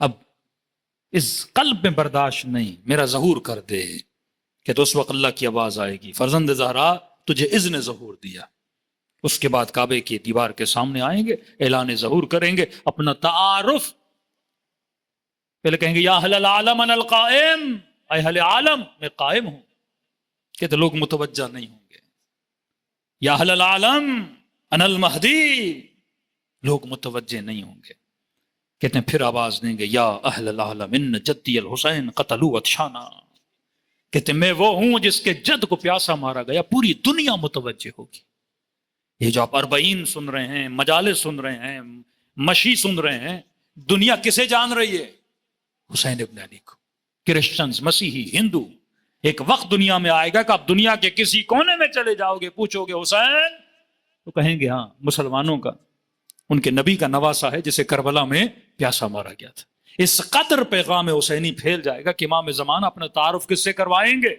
اب اس قلب میں برداشت نہیں، میرا ظہور کر دے۔ کہ تو اس وقت اللہ کی آواز آئے گی، فرزند زہرا تجھے اذن ظہور دیا۔ اس کے بعد کعبے کی دیوار کے سامنے آئیں گے، اعلان ظہور کریں گے، اپنا تعارف پہلے کہیں گے یا اہل العالم انا القائم، اے اہل عالم میں قائم ہوں۔ کہتے لوگ متوجہ نہیں ہوں گے۔ یا اہل العالم انا المہدی، لوگ متوجہ نہیں ہوں گے۔ کہتے ہیں پھر آواز دیں گے یا اہل العالم ان جدی الحسین قتلوا عطشانا، کہتے ہیں میں وہ ہوں جس کے جد کو پیاسا مارا گیا۔ پوری دنیا متوجہ ہوگی۔ یہ جو آپ 40 سن رہے ہیں، مجالس سن رہے ہیں، مشی سن رہے ہیں، دنیا کسے جان رہی ہے؟ حسین ابن علی کو۔ کرسچنز، مسیحی، ہندو، ایک وقت دنیا میں آئے گا کہ آپ دنیا کے کسی کونے میں چلے جاؤ گے، پوچھو گے حسین، تو کہیں گے ہاں مسلمانوں کا، ان کے نبی کا نواسا ہے جسے کربلا میں پیاسا مارا گیا تھا۔ اس قدر پیغام حسینی پھیل جائے گا کہ امام زمانہ اپنا تعارف کس سے کروائیں گے؟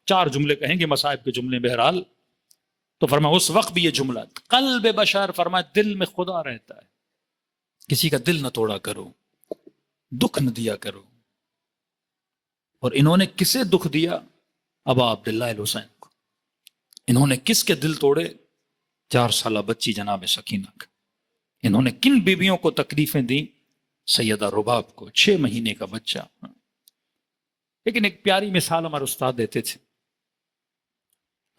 4 جملے کہیں گے مصائب کے جملے بہرحال. تو فرمایا اس وقت بھی یہ جملہ قلب بشر، فرمایا دل میں خدا رہتا ہے. کسی کا دل نہ توڑا کرو، دکھ نہ دیا کرو. اور انہوں نے کسے دکھ دیا؟ ابا عبداللہ الحسین کو. انہوں نے کس کے دل توڑے؟ 4 سالہ بچی جناب سکینہ کا. انہوں نے کن بیویوں کو تکلیفیں دیں؟ سیدہ رباب کو، 6 مہینے کا بچہ. لیکن ایک پیاری مثال ہمارے استاد دیتے تھے،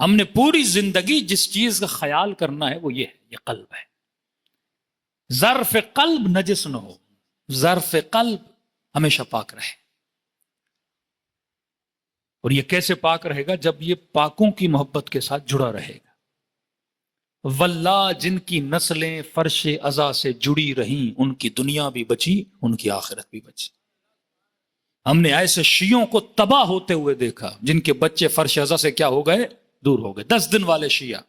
ہم نے پوری زندگی جس چیز کا خیال کرنا ہے وہ یہ ہے، یہ قلب ہے. ظرف قلب نجس نہ ہو، ظرف قلب ہمیشہ پاک رہے. اور یہ کیسے پاک رہے گا؟ جب یہ پاکوں کی محبت کے ساتھ جڑا رہے گا. واللہ جن کی نسلیں فرش ازا سے جڑی رہیں ان کی دنیا بھی بچی، ان کی آخرت بھی بچی. ہم نے ایسے شیعوں کو تباہ ہوتے ہوئے دیکھا جن کے بچے فرش ازا سے کیا ہو گئے؟ دور ہو گئے. 10 دن والے شیعہ،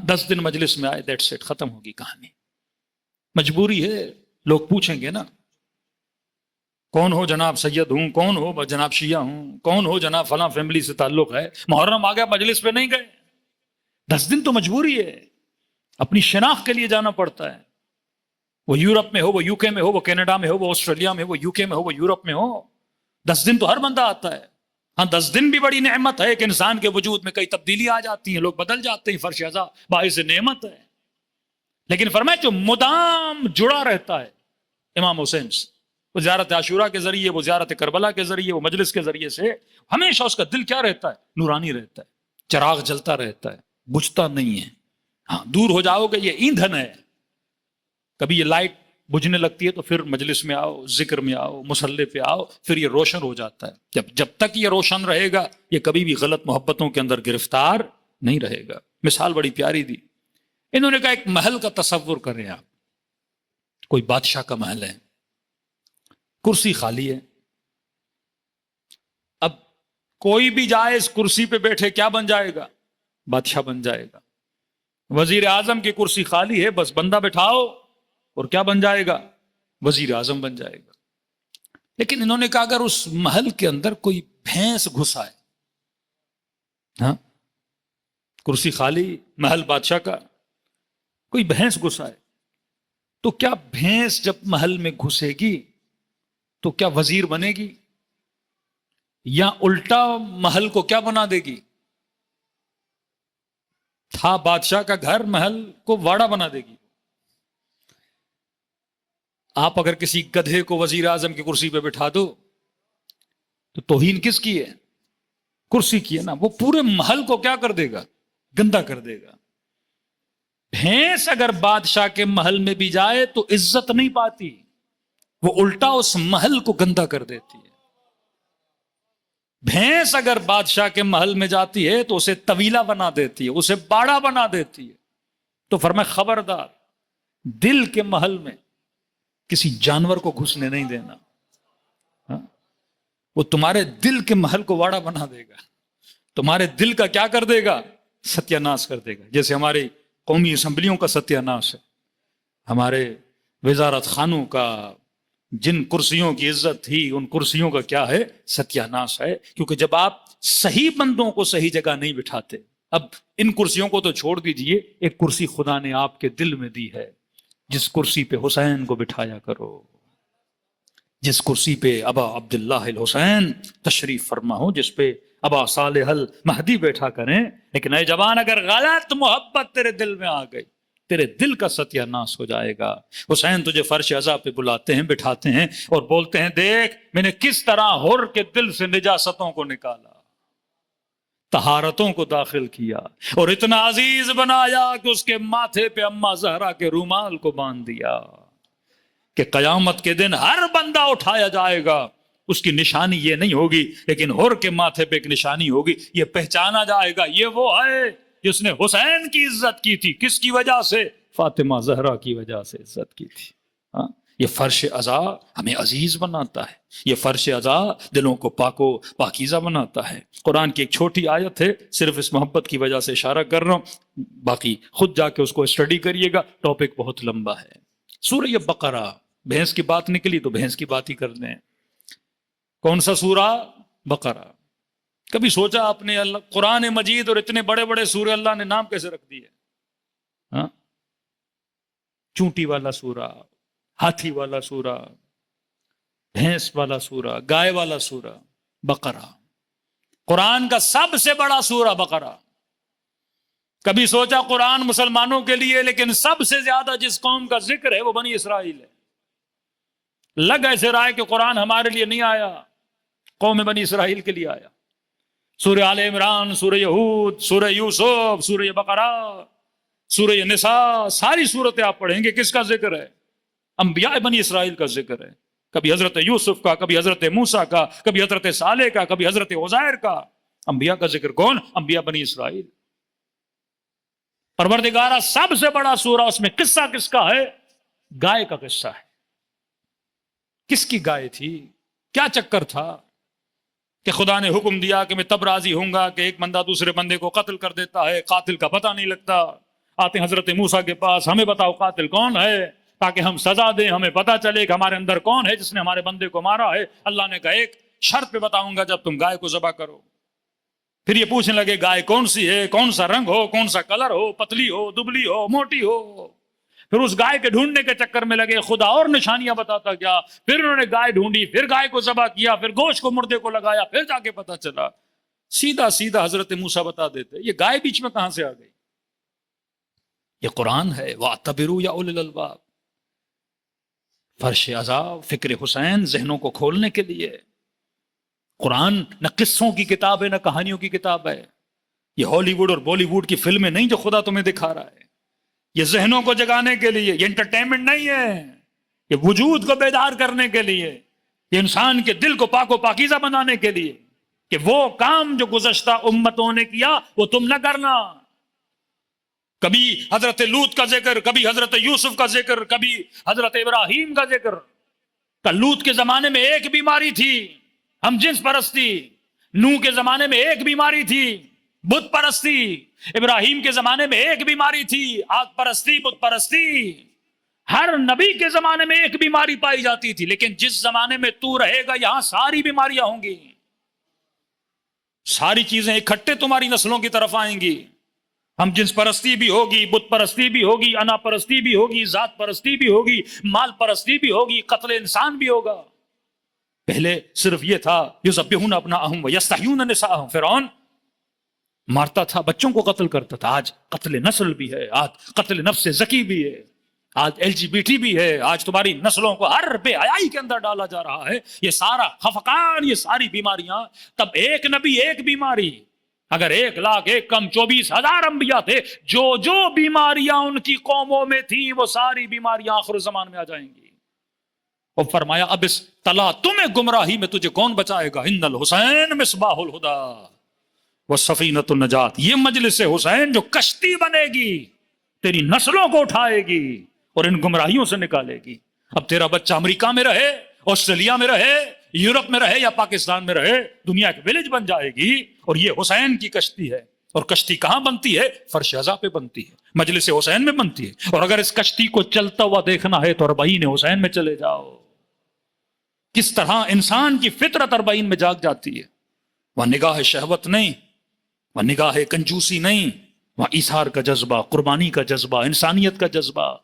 10 دن مجلس میں آئے، دیٹس اٹ، ختم ہوگی کہانی. مجبوری ہے، لوگ پوچھیں گے نا کون ہو جناب؟ سید ہوں. کون ہو جناب؟ شیعہ ہوں. کون ہو جناب؟ فلاں فیملی سے تعلق ہے. محرم آ گیا، مجلس پہ نہیں گئے. 10 دن تو مجبوری ہے، اپنی شناخت کے لیے جانا پڑتا ہے. وہ یورپ میں ہو، وہ یو کے میں ہو، وہ کینیڈا میں ہو، وہ آسٹریلیا میں ہو، وہ یو کے میں ہو، وہ یورپ میں ہو. 10 دن تو ہر بندہ آتا ہے. ہاں 10 دن بھی بڑی نعمت ہے کہ انسان کے وجود میں کئی تبدیلی آ جاتی ہیں، لوگ بدل جاتے ہیں. فرش ازا باعث نعمت ہے. لیکن فرمایا جو مدام جڑا رہتا ہے امام حسین سے، وہ زیارت عاشورہ کے ذریعے، وہ زیارت کربلا کے ذریعے، وہ مجلس کے ذریعے سے، ہمیشہ اس کا دل کیا رہتا ہے؟ نورانی رہتا ہے. چراغ جلتا رہتا ہے، بجھتا نہیں ہے. ہاں دور ہو جاؤ گے، یہ ایندھن ہے. کبھی یہ لائٹ بجھنے لگتی ہے تو پھر مجلس میں آؤ، ذکر میں آؤ، مصلی پہ آؤ، پھر یہ روشن ہو جاتا ہے. جب تک یہ روشن رہے گا یہ کبھی بھی غلط محبتوں کے اندر گرفتار نہیں رہے گا. مثال بڑی پیاری دی. انہوں نے کہا ایک محل کا تصور کریں آپ، کوئی بادشاہ کا محل ہے، کرسی خالی ہے. اب کوئی بھی جائے اس کرسی پہ بیٹھے، کیا بن جائے گا؟ بادشاہ بن جائے گا. وزیر اعظم کی کرسی خالی ہے، بس بندہ بٹھاؤ اور کیا بن جائے گا؟ وزیر اعظم بن جائے گا. لیکن انہوں نے کہا اگر اس محل کے اندر کوئی بھینس گھس آئے، ہاں کرسی خالی، محل بادشاہ کا، کوئی بھینس گھس آئے تو کیا بھینس جب محل میں گھسے گی تو کیا وزیر بنے گی، یا الٹا محل کو کیا بنا دے گی؟ تھا بادشاہ کا گھر، محل کو واڑا بنا دے گی. آپ اگر کسی گدھے کو وزیر اعظم کی کرسی پہ بٹھا دو تو توہین کس کی ہے؟ کرسی کی ہے نا. وہ پورے محل کو کیا کر دے گا؟ گندا کر دے گا. بھینس اگر بادشاہ کے محل میں بھی جائے تو عزت نہیں پاتی، وہ الٹا اس محل کو گندا کر دیتی ہے. بھینس اگر بادشاہ کے محل میں جاتی ہے تو اسے طویلہ بنا دیتی ہے، اسے باڑا بنا دیتی ہے. تو فرمایا خبردار، دل کے محل میں کسی جانور کو گھسنے نہیں دینا. وہ تمہارے دل کے محل کو واڑا بنا دے گا، تمہارے دل کا کیا کر دے گا؟ ستیہ ناش کر دے گا. جیسے ہماری قومی اسمبلیوں کا ستیہ ناش ہے، ہمارے وزارت خانوں کا، جن کرسیوں کی عزت تھی ان کرسیوں کا کیا ہے؟ ستیہ ناش ہے. کیونکہ جب آپ صحیح بندوں کو صحیح جگہ نہیں بٹھاتے. اب ان کرسیوں کو تو چھوڑ دیجئے، ایک کرسی خدا نے آپ کے دل میں دی ہے، جس کرسی پہ حسین کو بٹھایا کرو، جس کرسی پہ ابا عبداللہ الحسین تشریف فرما ہو، جس پہ ابا صالح المہدی بیٹھا کریں. لیکن اے جوان، اگر غلط محبت تیرے دل میں آ گئی، تیرے دل کا ستیہ ناش ہو جائے گا. حسین تجھے فرش عزا پہ بلاتے ہیں، بٹھاتے ہیں اور بولتے ہیں دیکھ میں نے کس طرح حر کے دل سے نجاستوں کو نکالا، طہارتوں کو داخل کیا اور اتنا عزیز بنایا کہ اس کے ماتھے پہ اما زہرا کے رومال کو باندھ دیا کہ قیامت کے دن ہر بندہ اٹھایا جائے گا، اس کی نشانی یہ نہیں ہوگی، لیکن حر کے ماتھے پہ ایک نشانی ہوگی، یہ پہچانا جائے گا یہ وہ ہے جس نے حسین کی عزت کی تھی. کس کی وجہ سے؟ فاطمہ زہرا کی وجہ سے عزت کی تھی. یہ فرش عزا ہمیں عزیز بناتا ہے، یہ فرش عزا دلوں کو پاک و پاکیزہ بناتا ہے. قرآن کی ایک چھوٹی آیت ہے، صرف اس محبت کی وجہ سے اشارہ کر رہا ہوں، باقی خود جا کے اس کو اسٹڈی کریے گا، ٹاپک بہت لمبا ہے. سورہ بقرہ، بھینس کی بات نکلی تو بھینس کی بات ہی کر دیں. کون سا سورہ؟ بقرہ. کبھی سوچا آپ نے اللہ قرآن مجید اور اتنے بڑے بڑے سورے اللہ نے نام کیسے رکھ دیے؟ ہاں، چونٹی والا سورہ، ہاتھی والا سورہ، بھینس والا سورہ، گائے والا سورہ بقرہ، قرآن کا سب سے بڑا سورہ بقرہ۔ کبھی سوچا قرآن مسلمانوں کے لیے، لیکن سب سے زیادہ جس قوم کا ذکر ہے وہ بنی اسرائیل ہے۔ لگ ایسے رہا ہے کہ قرآن ہمارے لیے نہیں آیا، قوم بنی اسرائیل کے لیے آیا۔ سورہ آل عمران، سورہ ہود، سورہ یوسف، سورہ بقرہ، سورہ نساء، ساری صورتیں آپ پڑھیں گے کس کا ذکر ہے؟ انبیاء بنی اسرائیل کا ذکر ہے۔ کبھی حضرت یوسف کا، کبھی حضرت موسیٰ کا، کبھی حضرت صالح کا، کبھی حضرت عزیر کا۔ انبیاء کا ذکر کون؟ انبیاء بنی اسرائیل۔ پروردگارہ سب سے بڑا سورہ، اس میں قصہ کس کا ہے؟ گائے کا قصہ ہے۔ کس کی گائے تھی؟ کیا چکر تھا کہ خدا نے حکم دیا کہ میں تب راضی ہوں گا کہ ایک بندہ دوسرے بندے کو قتل کر دیتا ہے، قاتل کا پتہ نہیں لگتا، آتے حضرت موسیٰ کے پاس، ہمیں بتاؤ قاتل کون ہے تاکہ ہم سزا دیں، ہمیں پتہ چلے کہ ہمارے اندر کون ہے جس نے ہمارے بندے کو مارا ہے۔ اللہ نے کہا ایک شرط پہ بتاؤں گا، جب تم گائے کو ذبح کرو۔ پھر یہ پوچھنے لگے گائے کون سی ہے، کون سا رنگ ہو، کون سا کلر ہو، پتلی ہو، دبلی ہو، موٹی ہو۔ پھر اس گائے کے ڈھونڈنے کے چکر میں لگے، خدا اور نشانیاں بتاتا گیا۔ پھر انہوں نے گائے ڈھونڈی، پھر گائے کو ذبح کیا، پھر گوشت کو مردے کو لگایا، پھر جا کے پتا چلا۔ سیدھا سیدھا حضرت موسیٰ بتا دیتے، یہ گائے بیچ میں کہاں سے آ گئی؟ یہ قرآن ہے، وَاعْتَبِرُوا يَا أُولِي الْأَلْبَابِ۔ فرش عذاب، فکر حسین ذہنوں کو کھولنے کے لیے۔ قرآن نہ قصوں کی کتاب ہے، نہ کہانیوں کی کتاب ہے۔ یہ ہالی ووڈ اور بالی ووڈ کی فلمیں نہیں جو خدا تمہیں دکھا رہا ہے۔ یہ ذہنوں کو جگانے کے لیے، یہ انٹرٹینمنٹ نہیں ہے، یہ وجود کو بیدار کرنے کے لیے، یہ انسان کے دل کو پاک و پاکیزہ بنانے کے لیے کہ وہ کام جو گزشتہ امتوں نے کیا وہ تم نہ کرنا۔ کبھی حضرت لوط کا ذکر، کبھی حضرت یوسف کا ذکر، کبھی حضرت ابراہیم کا ذکر۔ لوط کے زمانے میں ایک بیماری تھی، ہم جنس پرستی۔ نوح کے زمانے میں ایک بیماری تھی، بت پرستی۔ ابراہیم کے زمانے میں ایک بیماری تھی، آگ پرستی، بت پرستی۔ ہر نبی کے زمانے میں ایک بیماری پائی جاتی تھی، لیکن جس زمانے میں تو رہے گا یہاں ساری بیماریاں ہوں گی، ساری چیزیں اکٹھے تمہاری نسلوں کی طرف آئیں گی۔ ہم جنس پرستی بھی ہوگی، بت پرستی بھی ہوگی، انا پرستی بھی ہوگی، ذات پرستی بھی ہوگی، مال پرستی بھی ہوگی، قتل انسان بھی ہوگا۔ پہلے صرف یہ تھا یذبحون ابناءہم ویستحیون نساءہم، فرعون مارتا تھا، بچوں کو قتل کرتا تھا۔ آج قتل نسل بھی ہے، آج قتل نفس زکی بھی ہے، آج LGBT بھی ہے، آج تمہاری نسلوں کو ہر بے حیائی کے اندر ڈالا جا رہا ہے۔ یہ سارا خفقان، یہ ساری بیماریاں، تب ایک نبی ایک بیماری، اگر 1,00,000 کم 24,000 انبیاء تھے، جو جو بیماریاں ان کی قوموں میں تھیں وہ ساری بیماریاں آخر زمان میں آ جائیں گی۔ اور فرمایا اب اس تلا تمہیں گمراہی میں تجھے کون بچائے گا؟ ان الحسین مصباح الہدی والسفینۃ النجات، یہ مجلس حسین جو کشتی بنے گی، تیری نسلوں کو اٹھائے گی اور ان گمراہیوں سے نکالے گی۔ اب تیرا بچہ امریکہ میں رہے، آسٹریلیا میں رہے، یورپ میں رہے یا پاکستان میں رہے، دنیا ایک ولیج بن جائے گی، اور یہ حسین کی کشتی ہے۔ اور کشتی کہاں بنتی ہے؟ فرش عزا پہ بنتی ہے، مجلس حسین میں بنتی ہے۔ اور اگر اس کشتی کو چلتا ہوا دیکھنا ہے تو 40 حسین میں چلے جاؤ، کس طرح انسان کی فطرت 40 میں جاگ جاتی ہے۔ وہ نگاہ شہوت نہیں، وہ نگاہ کنجوسی نہیں، وہ ایثار کا جذبہ، قربانی کا جذبہ، انسانیت کا جذبہ۔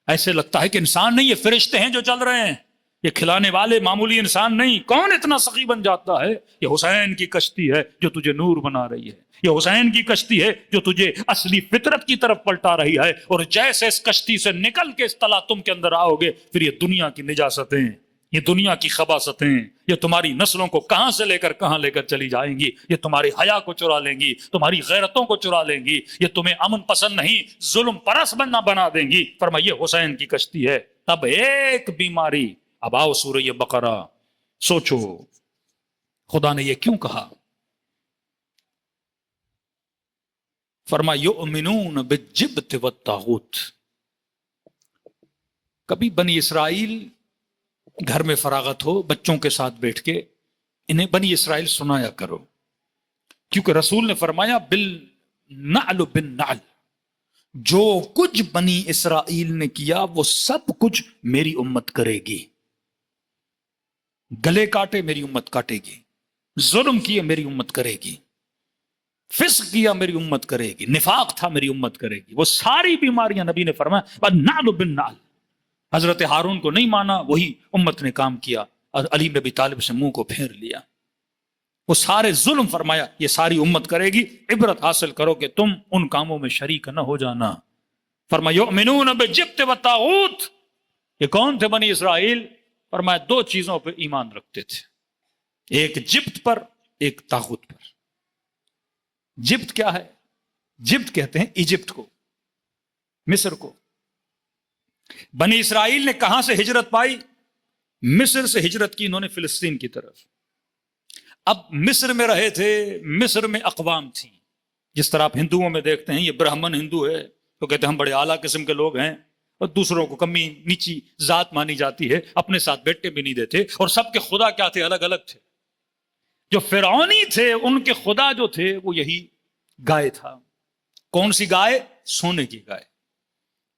ایسے لگتا ہے کہ انسان نہیں، یہ فرشتے ہیں جو چل رہے ہیں، یہ کھلانے والے معمولی انسان نہیں۔ کون اتنا سخی بن جاتا ہے؟ یہ حسین کی کشتی ہے جو تجھے نور بنا رہی ہے، یہ حسین کی کشتی ہے جو تجھے اصلی فطرت کی طرف پلٹا رہی ہے۔ اور جیسے اس کشتی سے نکل کے اس تلا تم کے اندر آؤ گے، پھر یہ دنیا کی نجاستیں، یہ دنیا کی خباثتیں، یہ تمہاری نسلوں کو کہاں سے لے کر کہاں لے کر چلی جائیں گی۔ یہ تمہاری حیا کو چرا لیں گی، تمہاری غیرتوں کو چرا لیں گی، یہ تمہیں امن پسند نہیں ظلم پرست بنا دیں گی۔ فرمایا یہ حسین کی کشتی ہے۔ تب ایک بیماری۔ اب آؤ سورہ بقرہ، سوچو خدا نے یہ کیوں کہا؟ فرمایا یؤمنون بالجبت والطاغوت۔ کبھی بنی اسرائیل گھر میں فراغت ہو، بچوں کے ساتھ بیٹھ کے انہیں بنی اسرائیل سنایا کرو، کیونکہ رسول نے فرمایا بالنعل بالنعل، جو کچھ بنی اسرائیل نے کیا وہ سب کچھ میری امت کرے گی۔ گلے کاٹے میری امت کاٹے گی، ظلم کیا میری امت کرے گی، فسق کیا میری امت کرے گی، نفاق تھا میری امت کرے گی. وہ ساری بیماریاں نبی نے فرمایا وَالنَّعْلُ بِالنَّعْلِ. حضرت ہارون کو نہیں مانا، وہی امت نے کام کیا اور علی بن ابی طالب سے منہ کو پھیر لیا. وہ سارے ظلم فرمایا یہ ساری امت کرے گی. عبرت حاصل کرو کہ تم ان کاموں میں شریک نہ ہو جانا. فرمایا یؤمنون بالجبت والطاغوت. یہ کون تھے بنی اسرائیل؟ فرمایا دو چیزوں پہ ایمان رکھتے تھے، ایک جبت پر، ایک طاغوت پر. جبت کیا ہے؟ جبت کہتے ہیں ایجپٹ کو، مصر کو. بنی اسرائیل نے کہاں سے ہجرت پائی؟ مصر سے ہجرت کی انہوں نے فلسطین کی طرف. اب مصر میں رہے تھے، مصر میں اقوام تھیں. جس طرح آپ ہندوؤں میں دیکھتے ہیں یہ برہمن ہندو ہے تو کہتے ہیں ہم بڑے اعلیٰ قسم کے لوگ ہیں، اور دوسروں کو کمی نیچی ذات مانی جاتی ہے، اپنے ساتھ بیٹھے بھی نہیں دیتے. اور سب کے خدا کیا تھے؟ الگ الگ تھے. جو فرعونی تھے ان کے خدا جو تھے وہ یہی گائے تھا. کون سی گائے؟ سونے کی گائے.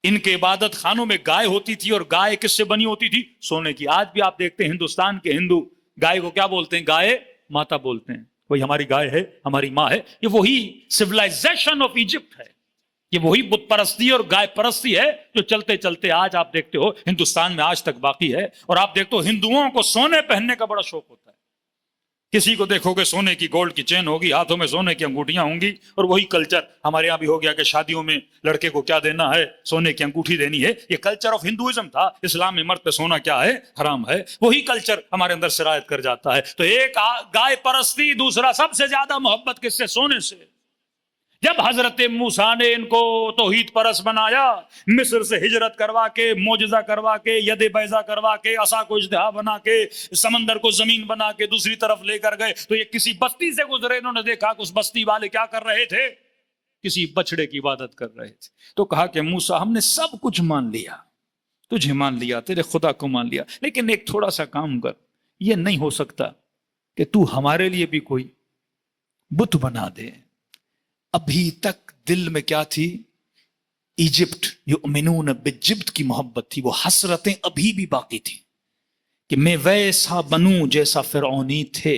ان کے عبادت خانوں میں گائے ہوتی تھی، اور گائے کس سے بنی ہوتی تھی؟ سونے کی. آج بھی آپ دیکھتے ہیں ہندوستان کے ہندو گائے کو کیا بولتے ہیں؟ گائے ماتا بولتے ہیں. وہی ہماری گائے ہے، ہماری ماں ہے. یہ وہی سیولائزیشن آف ایجپٹ ہے، یہ وہی بت پرستی اور گائے پرستی ہے جو چلتے چلتے آج آپ دیکھتے ہو ہندوستان میں آج تک باقی ہے. اور آپ دیکھتے ہو ہندوؤں کو سونے پہننے کا بڑا شوق ہوتا ہے. کسی کو دیکھو گے سونے کی گولڈ کی چین ہوگی، ہاتھوں میں سونے کی انگوٹھیاں ہوں گی. اور وہی کلچر ہمارے یہاں بھی ہو گیا کہ شادیوں میں لڑکے کو کیا دینا ہے؟ سونے کی انگوٹھی دینی ہے. یہ کلچر آف ہندوازم تھا. اسلام میں مرد پہ سونا کیا ہے؟ حرام ہے. وہی کلچر ہمارے اندر سرایت کر جاتا ہے. تو ایک گائے پرستی، دوسرا سب سے زیادہ محبت کس سے؟ سونے سے. جب حضرت موسیٰ نے ان کو توحید پرست بنایا، مصر سے ہجرت کروا کے، معجزہ کروا کے، ید بیضا کروا کے، عصا کو اژدہا بنا کے، سمندر کو زمین بنا کے دوسری طرف لے کر گئے، تو یہ کسی بستی سے گزرے. انہوں نے دیکھا کہ اس بستی والے کیا کر رہے تھے؟ کسی بچڑے کی عبادت کر رہے تھے. تو کہا کہ موسیٰ ہم نے سب کچھ مان لیا، تجھے مان لیا، تیرے خدا کو مان لیا، لیکن ایک تھوڑا سا کام کر. یہ نہیں ہو سکتا کہ تو ہمارے لیے بھی کوئی بت بنا دے. ابھی تک دل میں کیا تھی؟ ایجپٹ، یؤمنون بالجبت کی محبت تھی. وہ حسرتیں ابھی بھی باقی تھی کہ میں ویسا بنوں جیسا فرعونی تھے.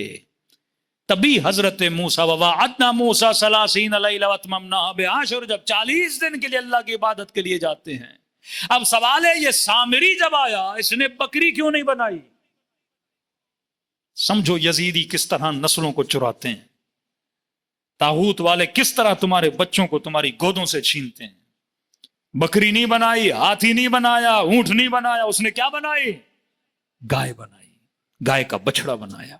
تبھی حضرت موسیٰ وواعدنا موسیٰ 30 لیلہ واتممناها بعشر، جب 40 دن کے لیے اللہ کی عبادت کے لیے جاتے ہیں. اب سوال ہے یہ سامری جب آیا اس نے بکری کیوں نہیں بنائی؟ سمجھو یزیدی کس طرح نسلوں کو چراتے ہیں، طاغوت والے کس طرح تمہارے بچوں کو تمہاری گودوں سے چھینتے ہیں. بکری نہیں بنائی، ہاتھی نہیں بنایا، اونٹ نہیں بنایا، اس نے کیا بنائی؟ گائے بنائی، گائے کا بچڑا بنایا.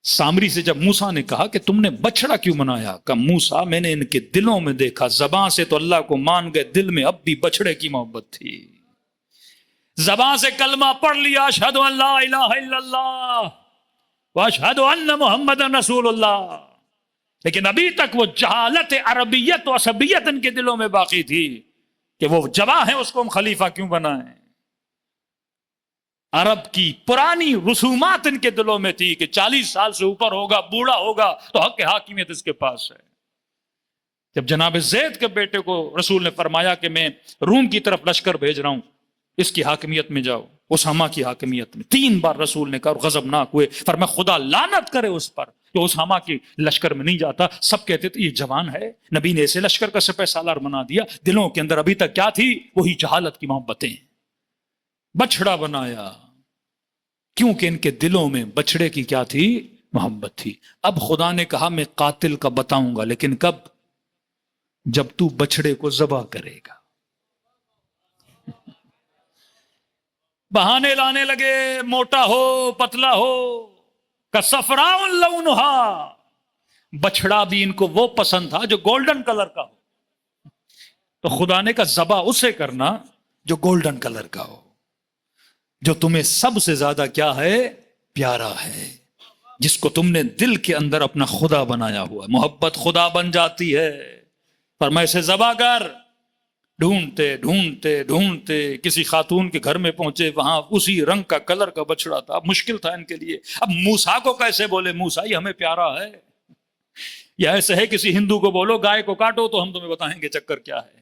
سامری سے جب موسیٰ نے کہا کہ تم نے بچڑا کیوں بنایا، کہا موسیٰ میں نے ان کے دلوں میں دیکھا، زبان سے تو اللہ کو مان گئے، دل میں اب بھی بچڑے کی محبت تھی. زبان سے کلمہ پڑھ لیا اشہد ان لا الہ الا اللہ واشہد ان محمد رسول اللہ، لیکن ابھی تک وہ جہالت عربیت و عصبیت ان کے دلوں میں باقی تھی کہ وہ جواں ہے، اس کو ہم خلیفہ کیوں بنائیں. عرب کی پرانی رسومات ان کے دلوں میں تھی کہ 40 سال سے اوپر ہوگا، بوڑھا ہوگا تو حق حاکمیت اس کے پاس ہے. جب جناب زید کے بیٹے کو رسول نے فرمایا کہ میں روم کی طرف لشکر بھیج رہا ہوں، اس کی حاکمیت میں جاؤ، اسامہ کی حاکمیت میں، 3 بار رسول نے کہا اور غضبناک ہوئے. فرمایا خدا لعنت کرے اس پر جو اسامہ کی لشکر میں نہیں جاتا. سب کہتے تھے یہ جوان ہے، نبی نے اسے لشکر کا سپہ سالار بنا دیا. دلوں کے اندر ابھی تک کیا تھی؟ وہی جہالت کی محبتیں. بچڑا بنایا کیونکہ ان کے دلوں میں بچڑے کی کیا تھی؟ محبت تھی. اب خدا نے کہا میں قاتل کا بتاؤں گا، لیکن کب؟ جب تو بچڑے کو ذبح کرے گا. بہانے لانے لگے، موٹا ہو پتلا ہو، کصفراء لونھا. بچڑا بھی ان کو وہ پسند تھا جو گولڈن کلر کا ہو. تو خدا نے کہا ذبح اسے کرنا جو گولڈن کلر کا ہو، جو تمہیں سب سے زیادہ کیا ہے؟ پیارا ہے، جس کو تم نے دل کے اندر اپنا خدا بنایا ہوا. محبت خدا بن جاتی ہے. فرمایا اسے ذبح کر. ڈھونڈتے ڈھونڈتے ڈھونڈتے کسی خاتون کے گھر میں پہنچے، وہاں اسی رنگ کا کلر کا بچڑا تھا. مشکل تھا ان کے لیے. اب موسیٰ کو کیسے بولے موسیٰ یہ ہمیں پیارا ہے؟ یا ایسے ہے کسی ہندو کو بولو گائے کو کاٹو تو ہم تمہیں بتائیں گے چکر کیا ہے.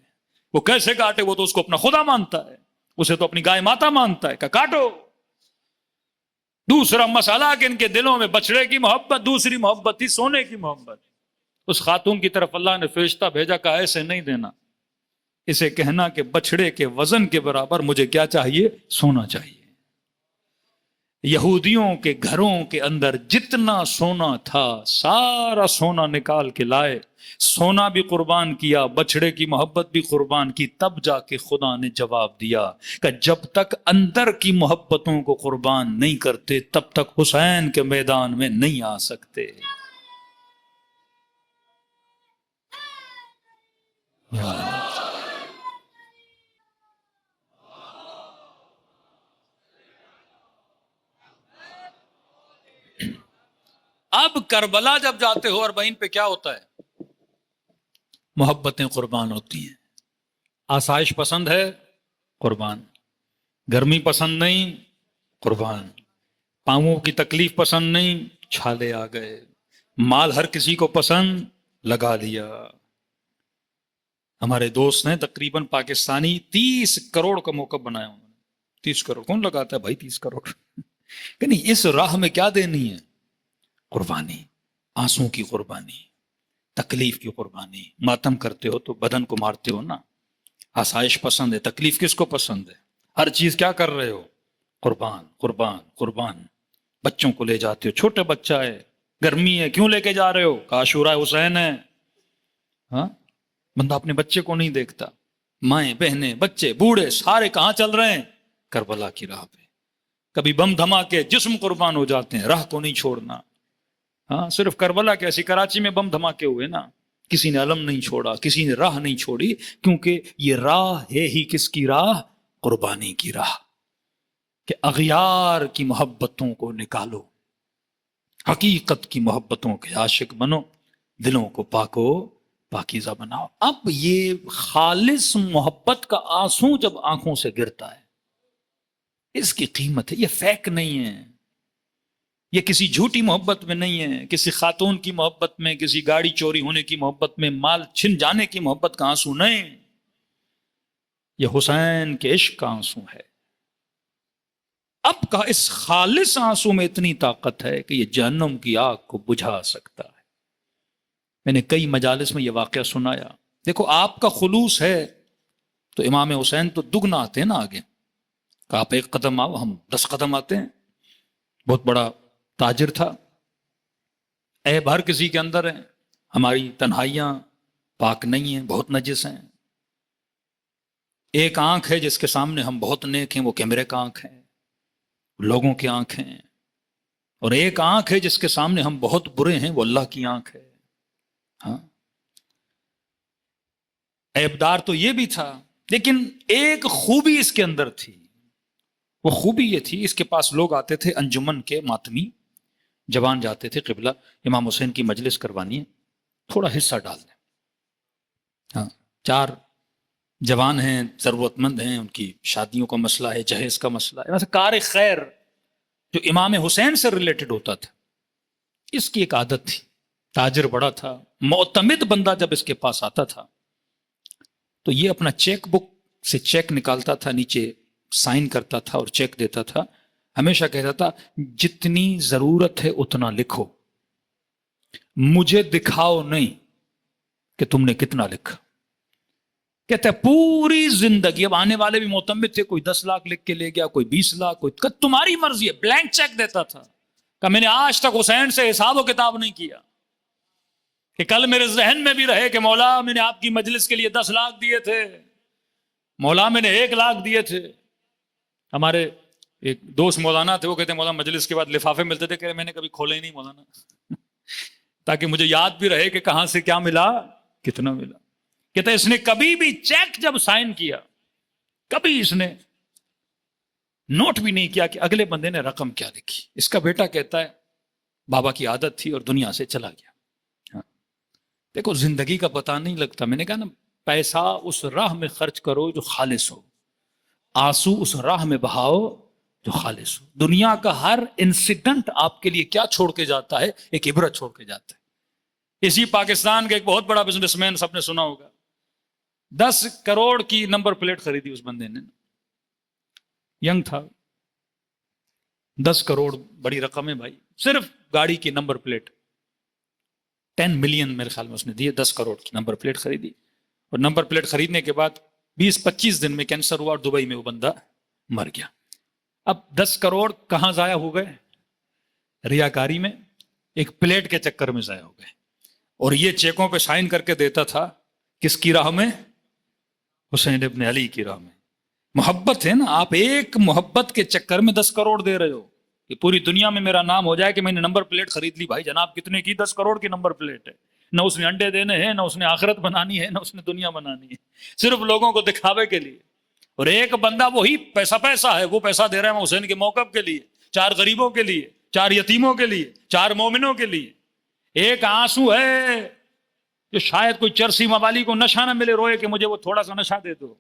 وہ کیسے کاٹے؟ وہ تو اس کو اپنا خدا مانتا ہے، اسے تو اپنی گائے ماتا مانتا ہے. کہ کاٹو. دوسرا مسئلہ کہ ان کے دلوں میں بچڑے کی محبت، دوسری محبت تھی سونے کی محبت. اس خاتون کی طرف اللہ نے فرشتہ بھیجا، کہا ایسے نہیں دینا، اسے کہنا کہ بچڑے کے وزن کے برابر مجھے کیا چاہیے؟ سونا چاہیے. یہودیوں کے گھروں کے اندر جتنا سونا تھا سارا سونا نکال کے لائے، سونا بھی قربان کیا، بچڑے کی محبت بھی قربان کی. تب جا کے خدا نے جواب دیا کہ جب تک اندر کی محبتوں کو قربان نہیں کرتے تب تک حسین کے میدان میں نہیں آ سکتے. اب کربلا جب جاتے ہو اربعین پہ کیا ہوتا ہے؟ محبتیں قربان ہوتی ہیں. آسائش پسند ہے، قربان. گرمی پسند نہیں، قربان. پاؤں کی تکلیف پسند نہیں، چھالے آ گئے. مال ہر کسی کو پسند، لگا لیا. ہمارے دوست ہیں تقریباً پاکستانی، 30 کروڑ کا موقع بنایا انہوں نے. 30 کروڑ کون لگاتا ہے بھائی؟ 30 کروڑ کہ نہیں. اس راہ میں کیا دینی ہے؟ قربانی. آنسوں کی قربانی، تکلیف کی قربانی. ماتم کرتے ہو تو بدن کو مارتے ہو نا. آسائش پسند ہے، تکلیف کس کو پسند ہے؟ ہر چیز کیا کر رہے ہو؟ قربان قربان قربان. بچوں کو لے جاتے ہو، چھوٹے بچہ ہے، گرمی ہے، کیوں لے کے جا رہے ہو؟ عاشورہ حسین ہے. ہاں، بندہ اپنے بچے کو نہیں دیکھتا. مائیں بہنیں بچے بوڑھے سارے کہاں چل رہے ہیں؟ کربلا کی راہ پہ. کبھی بم دھماکے جسم قربان ہو جاتے ہیں، راہ کو نہیں چھوڑنا. ہاں، صرف کربلا کیسی، کراچی میں بم دھماکے ہوئے نا، کسی نے علم نہیں چھوڑا، کسی نے راہ نہیں چھوڑی، کیونکہ یہ راہ ہے ہی کس کی راہ؟ قربانی کی راہ. کہ اغیار کی محبتوں کو نکالو، حقیقت کی محبتوں کے عاشق بنو، دلوں کو پاکیزہ بناؤ. اب یہ خالص محبت کا آنسو جب آنکھوں سے گرتا ہے، اس کی قیمت ہے. یہ فیک نہیں ہے، یہ کسی جھوٹی محبت میں نہیں ہے، کسی خاتون کی محبت میں، کسی گاڑی چوری ہونے کی محبت میں، مال چھن جانے کی محبت کا آنسو نہیں. یہ حسین کے عشق کا آنسو ہے. اب کا اس خالص آنسو میں اتنی طاقت ہے کہ یہ جہنم کی آگ کو بجھا سکتا ہے. میں نے کئی مجالس میں یہ واقعہ سنایا. دیکھو آپ کا خلوص ہے تو امام حسین تو دگنا آتے ہیں نا آگے. کہ آپ 1 قدم آؤ، ہم 10 قدم آتے ہیں. بہت بڑا تاجر تھا. عیب ہر کسی کے اندر ہے. ہماری تنہائیاں پاک نہیں ہیں، بہت نجس ہیں. ایک آنکھ ہے جس کے سامنے ہم بہت نیک ہیں، وہ کیمرے کا آنکھ ہے، لوگوں کی آنکھ ہیں. اور ایک آنکھ ہے جس کے سامنے ہم بہت برے ہیں، وہ اللہ کی آنکھ ہے. ہاں، عیبدار تو یہ بھی تھا، لیکن ایک خوبی اس کے اندر تھی. وہ خوبی یہ تھی، اس کے پاس لوگ آتے تھے انجمن کے ماتمی، جوان جاتے تھے قبلہ امام حسین کی مجلس کروانی ہے، تھوڑا حصہ ڈال دیں. ہاں، 4 جوان ہیں، ضرورت مند ہیں، ان کی شادیوں کا مسئلہ ہے، جہیز کا مسئلہ ہے. ویسے کار خیر جو امام حسین سے ریلیٹڈ ہوتا تھا، اس کی ایک عادت تھی. تاجر بڑا تھا، معتمد بندہ جب اس کے پاس آتا تھا تو یہ اپنا چیک بک سے چیک نکالتا تھا، نیچے سائن کرتا تھا اور چیک دیتا تھا. ہمیشہ کہتا تھا جتنی ضرورت ہے اتنا لکھو، مجھے دکھاؤ نہیں کہ تم نے کتنا لکھا. کہتا ہے پوری زندگی، اب آنے والے بھی معتمد تھے، کوئی 10 لاکھ لکھ کے لے گیا، کوئی 20 لاکھ، کوئی تمہاری مرضی ہے. بلینک چیک دیتا تھا کہ میں نے آج تک حسین سے حساب و کتاب نہیں کیا کہ کل میرے ذہن میں بھی رہے کہ مولا میں نے آپ کی مجلس کے لیے 10 لاکھ دیے تھے، مولا میں نے 1 لاکھ دیے تھے. ہمارے ایک دوست مولانا تھے، وہ کہتے ہیں مولانا مجلس کے بعد لفافے ملتے تھے، کہ میں نے کبھی کھولے ہی نہیں مولانا تاکہ مجھے یاد بھی رہے کہ کہاں سے کیا ملا، کتنا ملا. کہتا ہے اس نے کبھی بھی چیک جب سائن کیا، کبھی اس نے نوٹ بھی نہیں کیا کہ اگلے بندے نے رقم کیا لکھی. اس کا بیٹا کہتا ہے بابا کی عادت تھی اور دنیا سے چلا گیا. ہاں. دیکھو زندگی کا پتہ نہیں لگتا. میں نے کہا نا، پیسہ اس راہ میں خرچ کرو جو خالص ہو، آنسو اس راہ میں بہاؤ جو خالص ہو. دنیا کا ہر انسیڈنٹ آپ کے لیے کیا چھوڑ کے جاتا ہے؟ ایک عبرت چھوڑ کے جاتا ہے. اسی پاکستان کے ایک بہت بڑا بزنس مین، سب نے سنا ہوگا، 10 کروڑ کی نمبر پلیٹ خریدی اس بندے نے. ینگ تھا، 10 کروڑ بڑی رقم ہے بھائی، صرف گاڑی کی نمبر پلیٹ 10 ملین میرے خیال میں اس نے دیے، 10 کروڑ کی نمبر پلیٹ خریدی، اور نمبر پلیٹ خریدنے کے بعد 20-25 دن میں کینسر ہوا اور دبئی میں وہ بندہ مر گیا۔ اب 10 کروڑ کہاں ضائع ہو گئے؟ ریاکاری میں، ایک پلیٹ کے چکر میں ضائع ہو گئے۔ اور یہ چیکوں پہ سائن کر کے دیتا تھا کس کی راہ میں؟ حسین ابن علی کی راہ میں۔ محبت ہے نا، آپ ایک محبت کے چکر میں 10 کروڑ دے رہے ہو کہ پوری دنیا میں میرا نام ہو جائے کہ میں نے نمبر پلیٹ خرید لی۔ بھائی جناب کتنے کی؟ 10 کروڑ کی نمبر پلیٹ ہے، نہ اس نے انڈے دینے ہیں، نہ اس نے آخرت بنانی ہے، نہ اس نے دنیا بنانی ہے، صرف لوگوں کو دکھاوے کے لیے۔ اور ایک بندہ وہی پیسہ ہے، وہ پیسہ دے رہا ہے حسین کے موقف کے لیے، 4 غریبوں کے لیے، 4 یتیموں کے لیے، 4 مومنوں کے لیے۔ ایک آنسو ہے جو شاید کوئی چرسی موالی کو نشہ نہ ملے، روئے کہ مجھے وہ تھوڑا سا نشہ دے دو۔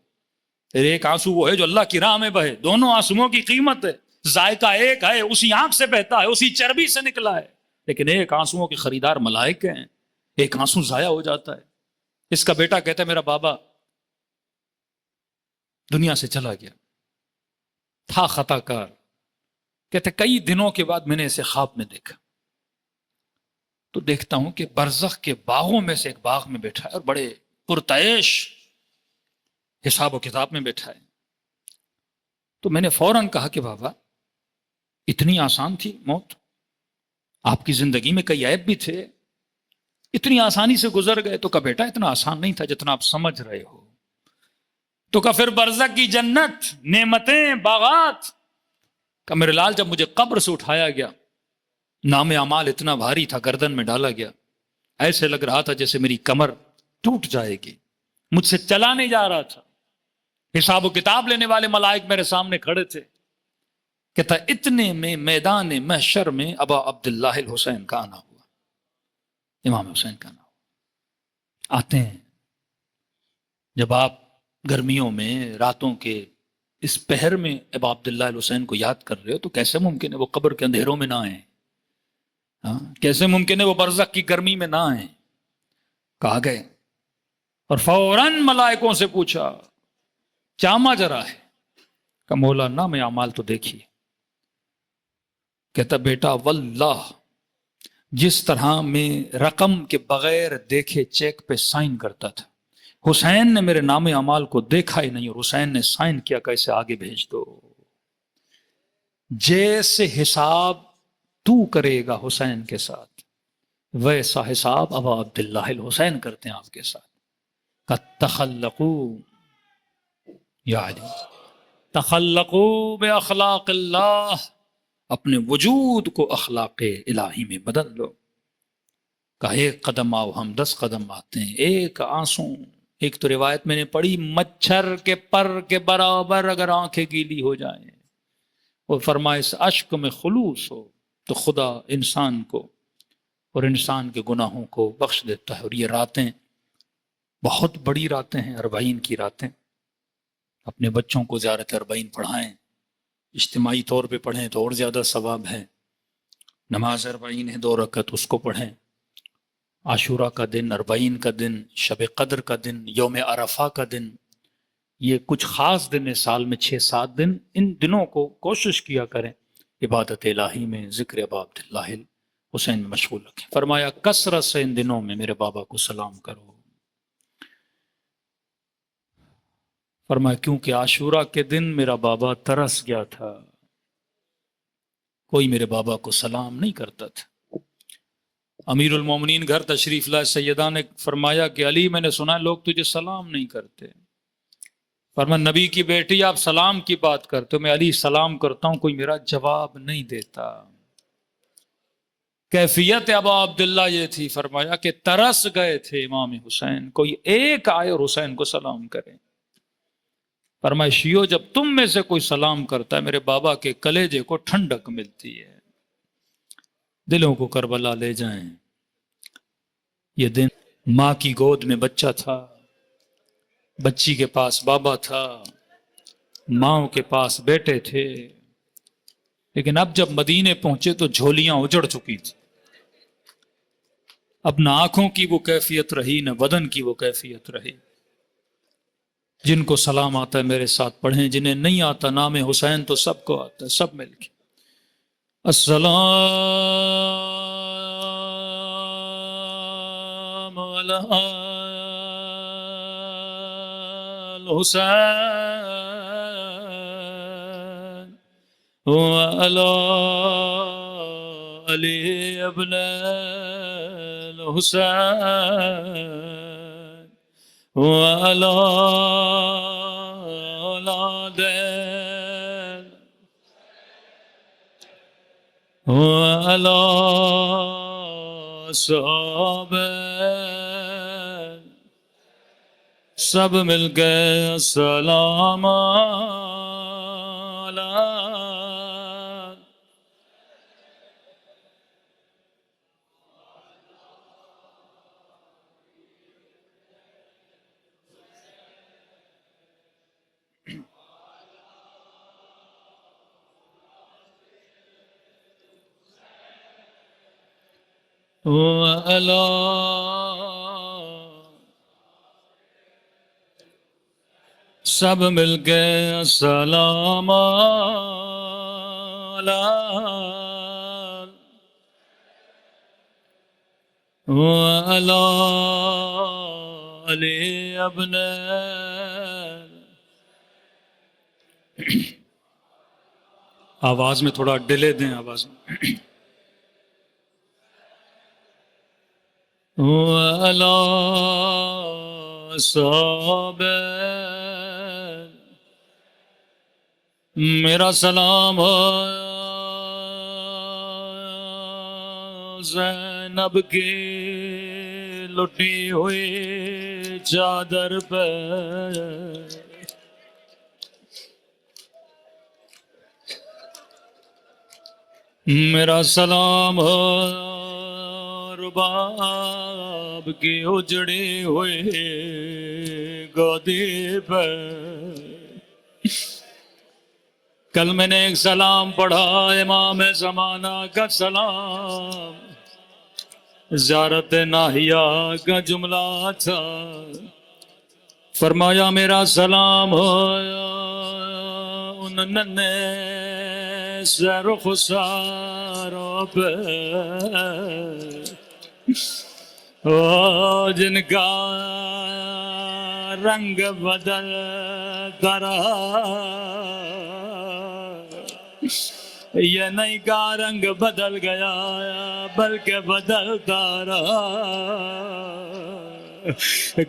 پھر ایک آنسو وہ ہے جو اللہ کی راہ میں بہے، دونوں آنسوؤں کی قیمت ہے، ذائقہ ایک ہے، اسی آنکھ سے بہتا ہے، اسی چربی سے نکلا ہے، لیکن ایک آنسوؤں کے خریدار ملائکے ہیں، ایک آنسو ضائع ہو جاتا ہے۔ اس کا بیٹا کہتا ہے میرا بابا دنیا سے چلا گیا، تھا خطا کار، کہتے کئی دنوں کے بعد میں نے اسے خواب میں دیکھا، تو دیکھتا ہوں کہ برزخ کے باغوں میں سے ایک باغ میں بیٹھا ہے اور بڑے پرتعیش حساب و کتاب میں بیٹھا ہے۔ تو میں نے فوراً کہا کہ بابا اتنی آسان تھی موت؟ آپ کی زندگی میں کئی عیب بھی تھے، اتنی آسانی سے گزر گئے؟ تو کہا بیٹا اتنا آسان نہیں تھا جتنا آپ سمجھ رہے ہو۔ تو کہا پھر برزخ کی جنت، نعمتیں، باغات؟ کہ میرے لال جب مجھے قبر سے اٹھایا گیا، نام اعمال اتنا بھاری تھا، گردن میں ڈالا گیا، ایسے لگ رہا تھا جیسے میری کمر ٹوٹ جائے گی، مجھ سے چلا نہیں جا رہا تھا۔ حساب و کتاب لینے والے ملائک میرے سامنے کھڑے تھے۔ کہتا اتنے میں میدان محشر میں ابا عبداللہ الحسین کا آنا ہوا، امام حسین کا آنا ہوا۔ آتے ہیں جب آپ گرمیوں میں راتوں کے اس پہر میں ابا عبداللہ الحسین کو یاد کر رہے ہو، تو کیسے ممکن ہے وہ قبر کے اندھیروں میں نہ آئیں؟ کیسے ممکن ہے وہ برزخ کی گرمی میں نہ آئیں؟ کہا گئے اور فوراً ملائکوں سے پوچھا کیا ماجرا ہے؟ کہ مولا نام اعمال تو دیکھیے۔ کہتا بیٹا واللہ جس طرح میں رقم کے بغیر دیکھے چیک پہ سائن کرتا تھا، حسین نے میرے نام اعمال کو دیکھا ہی نہیں اور حسین نے سائن کیا کہ اسے آگے بھیج دو۔ جیسے حساب تو کرے گا حسین کے ساتھ، ویسا حساب ابا عبداللہ الحسین کرتے ہیں آپ کے ساتھ۔ کہ تخلقوا یا علی، تخلقوا باخلاق اللہ، اپنے وجود کو اخلاق الہی میں بدل لو۔ کہ ایک قدم آؤ ہم 10 قدم آتے ہیں، ایک آنسو، ایک تو روایت میں نے پڑھی مچھر کے پر کے برابر اگر آنکھیں گیلی ہو جائیں، وہ فرمائے اس اشک میں خلوص ہو تو خدا انسان کو اور انسان کے گناہوں کو بخش دیتا ہے۔ اور یہ راتیں بہت بڑی راتیں ہیں، 40 کی راتیں۔ اپنے بچوں کو زیارت 40 پڑھائیں، اجتماعی طور پہ پڑھیں تو اور زیادہ ثواب ہے۔ نماز 40 ہے، 2 رکعت اس کو پڑھیں۔ عاشورہ کا دن، 40 کا دن، شب قدر کا دن، یوم عرفہ کا دن، یہ کچھ خاص دن ہے سال میں 6-7 دن، ان دنوں کو کوشش کیا کریں عبادت الہی میں، ذکر ابا عبداللہ حسین میں مشغول رکھیں۔ فرمایا کثرت سے ان دنوں میں میرے بابا کو سلام کرو۔ فرمایا کیونکہ عاشورہ کے دن میرا بابا ترس گیا تھا، کوئی میرے بابا کو سلام نہیں کرتا تھا۔ امیر المومنین گھر تشریف لائے، سیدہ نے فرمایا کہ علی میں نے سنا لوگ تجھے سلام نہیں کرتے۔ فرمایا نبی کی بیٹی آپ سلام کی بات کرتے ہو، میں علی سلام کرتا ہوں کوئی میرا جواب نہیں دیتا۔ کیفیت ابا عبداللہ یہ تھی، فرمایا کہ ترس گئے تھے امام حسین، کوئی ایک آئے اور حسین کو سلام کرے۔ فرمایا شیعو جب تم میں سے کوئی سلام کرتا ہے میرے بابا کے کلیجے کو ٹھنڈک ملتی ہے، دلوں کو کربلا لے جائیں۔ یہ دن ماں کی گود میں بچہ تھا، بچی کے پاس بابا تھا، ماں کے پاس بیٹے تھے، لیکن اب جب مدینے پہنچے تو جھولیاں اجڑ چکی تھی۔ اب نہ آنکھوں کی وہ کیفیت رہی، نہ بدن کی وہ کیفیت رہی۔ جن کو سلام آتا ہے میرے ساتھ پڑھیں، جنہیں نہیں آتا نام حسین تو سب کو آتا ہے، سب مل کے السلام على الحسين وعلى علي ابن الحسين وعلى أولاد وعلى صحابہ سب مل کے السلام وعلى سب مل کے السلام وعلى علي ابن آواز میں تھوڑا ڈیلے دیں آواز میں وعلى صحابہ میرا سلام ہو زینب کی لٹی ہوئی چادر پہ میرا سلام ہو رباب کی اجڑی ہوئی گودی پہ کل میں نے ایک سلام پڑھا امام زمانہ کا سلام زیارت ناہیہ کا جملہ تھا فرمایا میرا سلام ہو ان ننے سے رخساروں پہ جن کا رنگ بدلتا رہا یہ نہیں کا رنگ بدل گیا بلکہ بدلتا رہا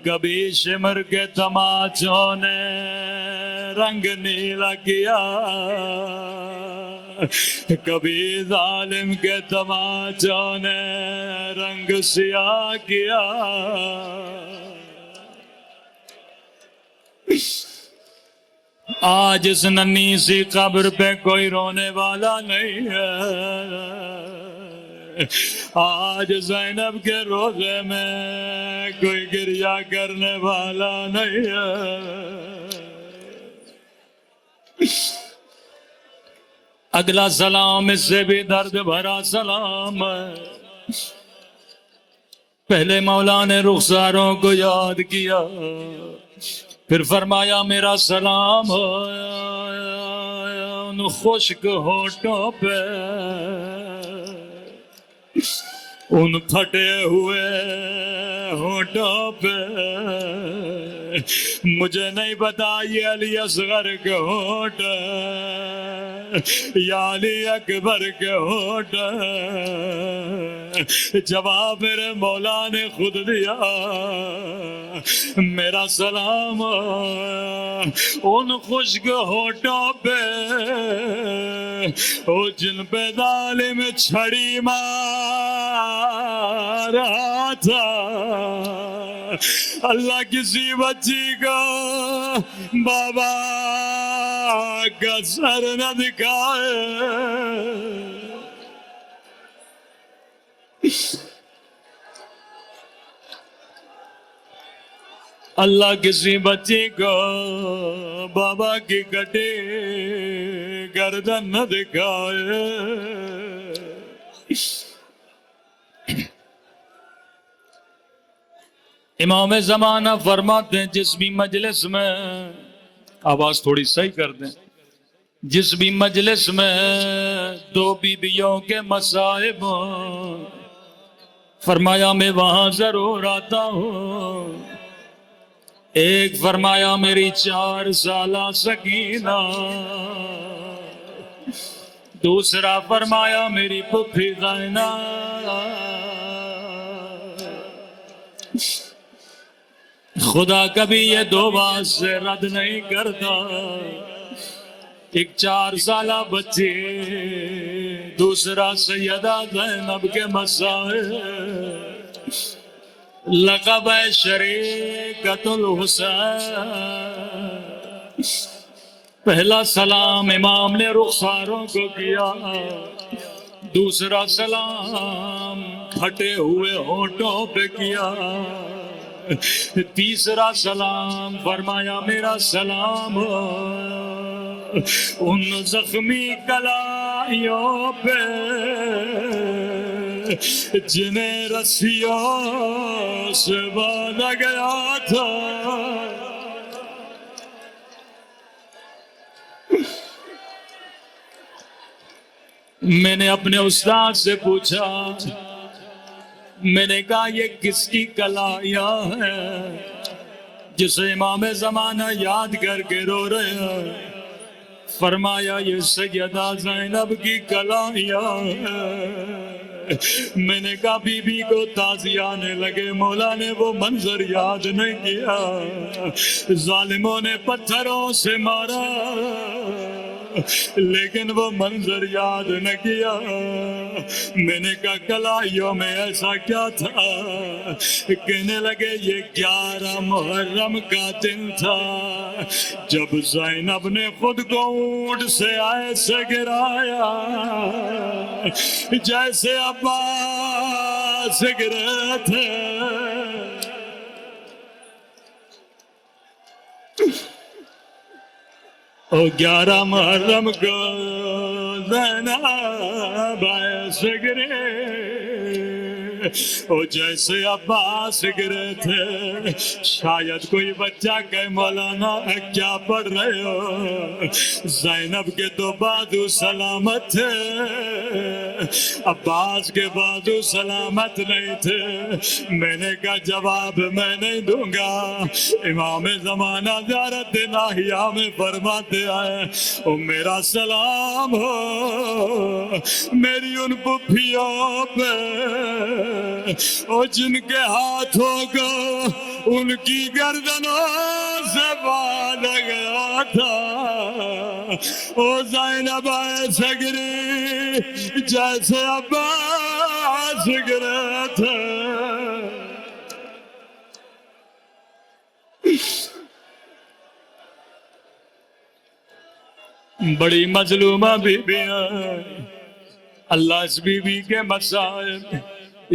کبھی شمر کے تماچوں نے رنگ نیلا کیا کبھی ظالم کے تماچوں نے رنگ سیاہ کیا آج اس ننھی سی قبر پہ کوئی رونے والا نہیں ہے آج زینب کے روزے میں کوئی گریہ کرنے والا نہیں ہے اگلا سلام اس سے بھی درد بھرا سلام ہے پہلے مولا نے رخساروں کو یاد کیا پھر فرمایا میرا سلام ہو ان خشک ہونٹوں پہ ان پھٹے ہوئے ہونٹوں پہ مجھے نہیں پتا یہ علی اصغر کے ہونٹ یا علی اکبر کے ہونٹ جواب میرے مولا نے خود دیا میرا سلام ان خشک ہونٹوں پہ جن پہ ظالم چھڑی مار رہا تھا اللہ کسی بچی کو بابا کا سر نہ دکھائے اللہ کسی بچی کو بابا کی کٹی گردن نہ دکھائے امام زمانہ فرماتے ہیں جس بھی مجلس میں آواز تھوڑی صحیح کر دیں جس بھی مجلس میں دو بیویوں کے مصائب، فرمایا میں وہاں ضرور آتا ہوں۔ ایک فرمایا میری 4 سالہ سکینہ، دوسرا فرمایا میری پھوپھی زینب۔ خدا کبھی یہ 2 بات سے رد نہیں کرتا۔ ایک 4 سالہ بچے، دوسرا سیدہ زینب کے مسائل، لقب ہے شریکۃ الحسین۔ پہلا سلام امام نے رخساروں کو کیا، دوسرا سلام پھٹے ہوئے ہونٹوں پہ کیا، تیسرا سلام فرمایا میرا سلام ان زخمی کلائیوں پہ جنہیں رسیوں سے باندھا گیا تھا۔ میں نے اپنے استاد سے پوچھا، میں نے کہا یہ کس کی کلائیاں ہیں جسے امام زمانہ یاد کر کے رو رہے ہیں؟ فرمایا یہ سیدہ زینب کی کلائیاں ہیں۔ میں نے کہا بی بی کو تازی آنے لگے، مولا نے وہ منظر یاد نہیں کیا۔ ظالموں نے پتھروں سے مارا لیکن وہ منظر یاد نہ کیا۔ میں نے کہا کلائیوں میں ایسا کیا تھا؟ کہنے لگے یہ 11 محرم کا دن تھا جب زینب نے خود کو اونٹ سے ایسے گرایا جیسے عباس گرے تھے۔ او 11 محرم کو زینب ایسے گرے او جیسے عباس گرے تھے۔ شاید کوئی بچہ کہے مولانا کیا پڑھ رہے ہو؟ زینب کے تو بازو سلامت تھے، عباس کے بازو سلامت نہیں تھے۔ میں نے کہا جواب میں نہیں دوں گا، امام زمانہ زیارت الہیہ میں فرماتے ہیں او میرا سلام ہو میری ان پھوپھیوں پہ او جن کے ہاتھوں کو ان کی گردنوں سے باندھا گیا تھا۔ او زینب ایسے گری جیسے عباس گرے تھے۔ بڑی مظلومہ بی بی ہے، اللہ اس بی بی کے مسائل،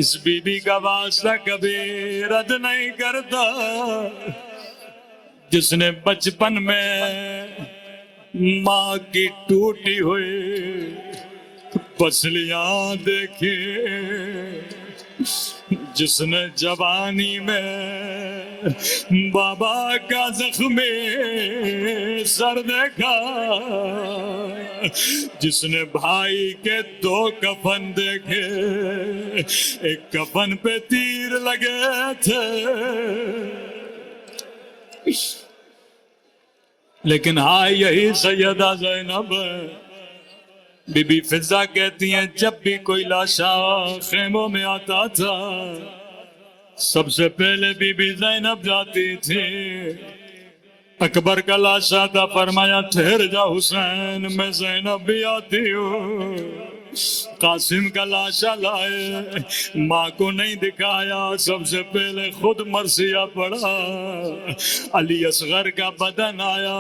اس بی بی کا واسطہ کبھی رد نہیں کرتا۔ جس نے بچپن میں ماں کی ٹوٹی ہوئی پسلیاں دیکھی، جس نے جوانی میں بابا کا زخمی سر دیکھا، جس نے بھائی کے 2 کفن دیکھے، ایک کفن پہ تیر لگے تھے، لیکن ہاں یہی سیدہ زینب ہے۔ بی بی فضہ کہتی ہیں جب بھی کوئی لاشا خیموں میں آتا تھا سب سے پہلے بی بی زینب جاتی تھی۔ اکبر کا لاشا تھا، فرمایا ٹھہر جا حسین میں زینب بھی آتی ہوں۔ قاسم کا لاشا لائے، ماں کو نہیں دکھایا، سب سے پہلے خود مرثیہ پڑھا۔ علی اصغر کا بدن آیا،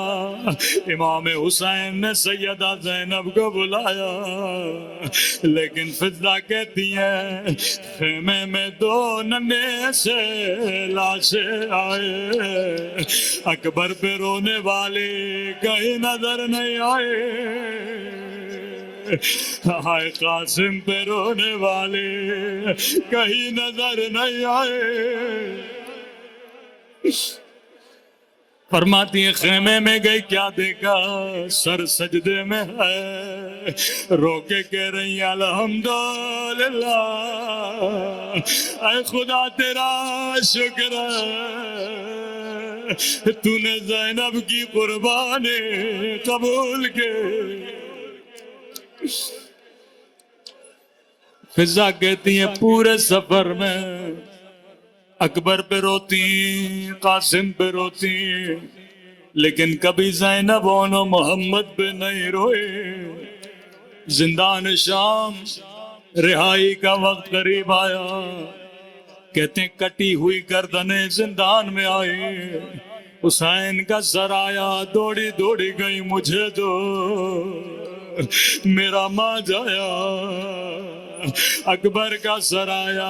امام حسین نے سیدہ زینب کو بلایا، لیکن فضہ کہتی ہیں خیمے میں 2 ننھے سے لاشیں آئے، اکبر پہ رونے والے کہیں نظر نہیں آئے، ہائے قاسم پہ رونے والے کہیں نظر نہیں آئے۔ فرماتی ہیں خیمے میں گئی کیا دیکھا سر سجدے میں ہے رو کے کہہ رہی ہیں الحمدللہ اے خدا تیرا شکر ہے تو نے زینب کی قربانی قبول کی فضا کہتی ہیں پورے سفر میں اکبر پہ روتی قاسم پہ روتی لیکن کبھی زینب و محمد پہ نہیں روئے زندان شام رہائی کا وقت قریب آیا کہتے ہیں کٹی ہوئی گردنیں زندان میں آئی حسین کا سر آیا دوڑی دوڑی گئی مجھے دو میرا ماں جایا اکبر کا سر آیا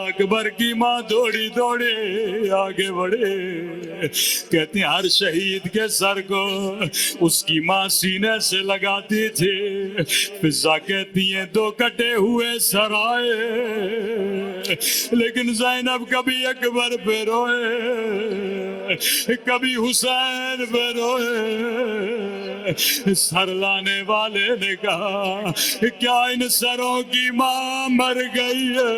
اکبر کی ماں دوڑی دوڑی آگے بڑھے کہتے ہیں ہر شہید کے سر کو اس کی ماں سینے سے لگاتی تھی فضا کہتی ہیں دو کٹے ہوئے سر آئے لیکن زینب کبھی اکبر پہ روئے کبھی حسین پہ روئے سر لانے والے نے کہا کیا ان سروں کی ماں مر گئی ہے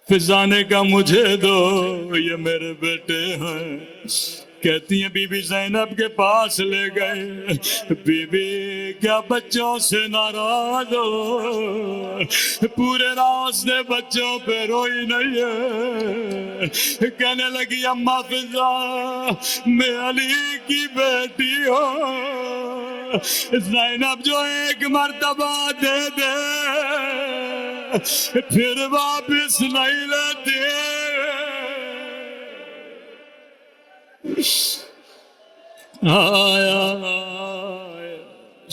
فضا نے کہا مجھے دو یہ میرے بیٹے ہیں کہتی ہیں بی بی زینب کے پاس لے گئے بی بی کیا بچوں سے ناراض ہو پورے راستے بچوں پہ روئی نہیں ہے کہنے لگی اماں فضا میں علی کی بیٹی ہوں زینب جو ایک مرتبہ دے دے پھر واپس نہیں لیتے آیا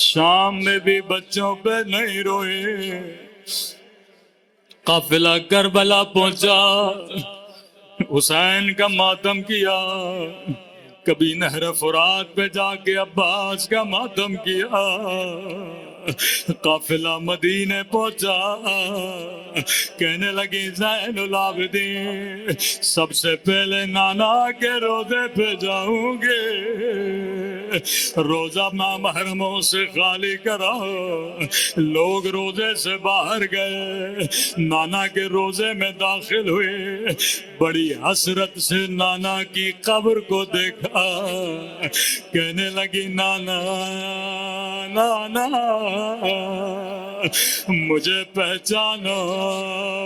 شام میں بھی بچوں پہ نہیں روئے قافلہ کربلا پہنچا حسین کا ماتم کیا کبھی نہر فرات پہ جا کے عباس کا ماتم کیا قافلہ مدینے پہنچا کہنے لگی زین العابدین سب سے پہلے نانا کے روزے پہ جاؤں گے روزہ محرموں سے خالی کراؤ لوگ روزے سے باہر گئے نانا کے روزے میں داخل ہوئے بڑی حسرت سے نانا کی قبر کو دیکھا کہنے لگی نانا نانا مجھے پہچانو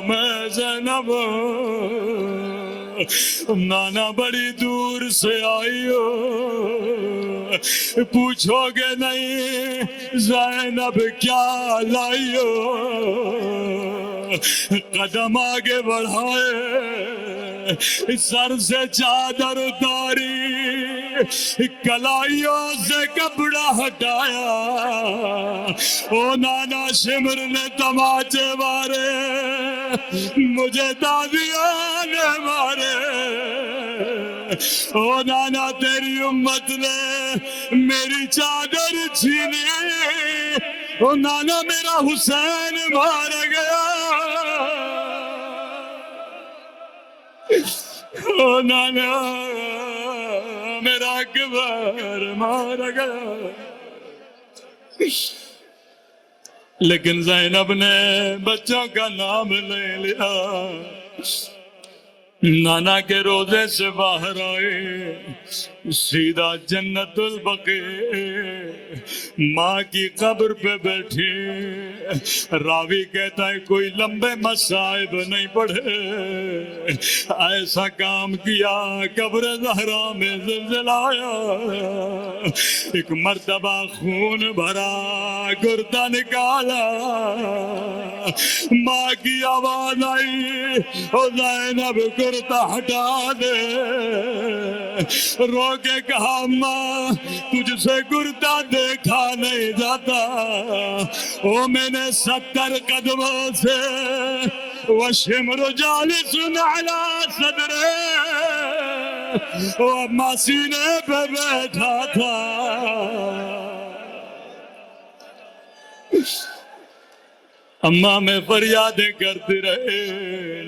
میں زینب نانا بڑی دور سے آئی ہو پوچھو گے نہیں زینب کیا لائی ہو قدم آگے بڑھائے سر سے چادر اتاری کلائیوں سے کپڑا ہٹایا او نانا شمر نے تماچے مارے مجھے دادیاں نے مارے او نانا تیری امت نے میری چادر چھینی او نانا میرا حسین مار گیا او نانا میرا اکبر مار گیا لیکن زینب نے بچوں کا نام لے لیا نانا کے روزے سے باہر آئے سیدھا جنت البقیع ماں کی قبر پہ بیٹھی راوی کہتا ہے کوئی لمبے مصائب نہیں پڑھے ایسا کام کیا قبر زہرا میں زلزلہ آیا ایک مرتبہ خون بھرا گردہ نکالا ماں کی آواز آئی او زینب گردہ ہٹا دے رو کے کہا ماں تجھ سے گردہ دیکھا نہیں جاتا او میں نے 70 قدموں سے وشمر جالس علی صدرے او اماں سینے پہ بیٹھا تھا اماں میں فریادیں کرتے رہے،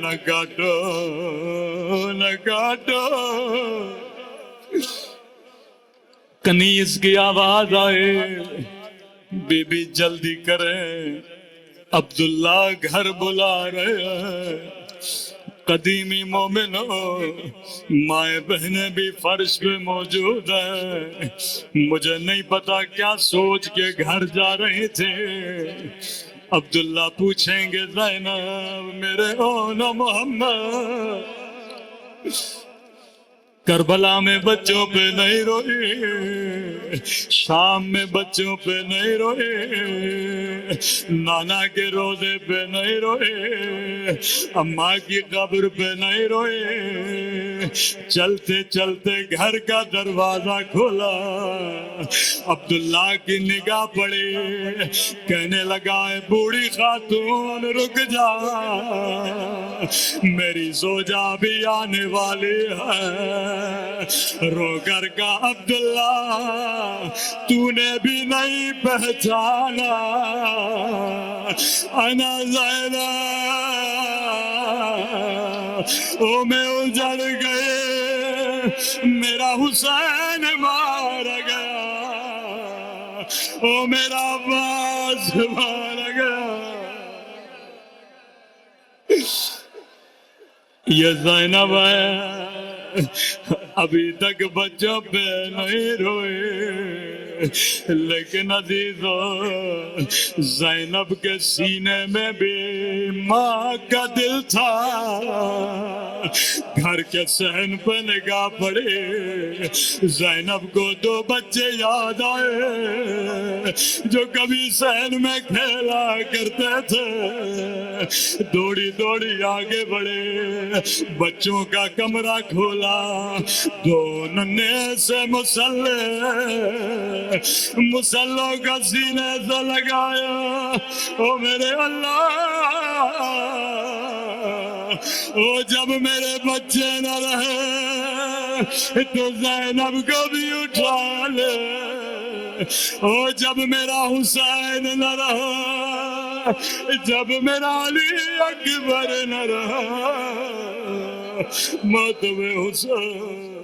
نہ کاٹو نہ کاٹو۔ کنیز کی آواز آئے، بی بی جلدی کریں، عبداللہ گھر بلا رہے ہیں۔ قدیمی مومنوں، مائیں بہنیں بھی فرش پہ موجود ہیں، مجھے نہیں پتا کیا سوچ کے گھر جا رہے تھے۔ عبداللہ پوچھیں گے زینب میرے اون محمد، کربلا میں بچوں پہ نہیں روئے، شام میں بچوں پہ نہیں روئے، نانا کے روزے پہ نہیں روئے، اماں کی قبر پہ نہیں روئے۔ چلتے چلتے گھر کا دروازہ کھولا، عبداللہ کی نگاہ پڑی، کہنے لگا اے بوڑھی خاتون رک جا، میری زوجہ بھی آنے والی ہے۔ رو کر کا عبداللہ تو نے بھی نہیں پہچانا، انا زینب، او میں اجڑ گئے، میرا حسین مارا گیا، او میرا عباس مارا گیا۔ یہ زینب ہے ابھی تک بچوں پہ نہیں روئے، لیکن عزیزو زینب کے سینے میں بھی ماں کا دل تھا۔ گھر کے صحن پہ نگاہ پڑے، زینب کو دو بچے یاد آئے جو کبھی صحن میں کھیلا کرتے تھے۔ دوڑی دوڑی آگے بڑھے، بچوں کا کمرہ کھولا، دو ننھے سے مسلوں کا سینے سے لگایا۔ او میرے اللہ، او جب میرے بچے نہ رہے تو زینب کو بھی اٹھا لے، او جب میرا حسین نہ رہا، جب میرا علی اکبر نہ رہا، موت میں حسین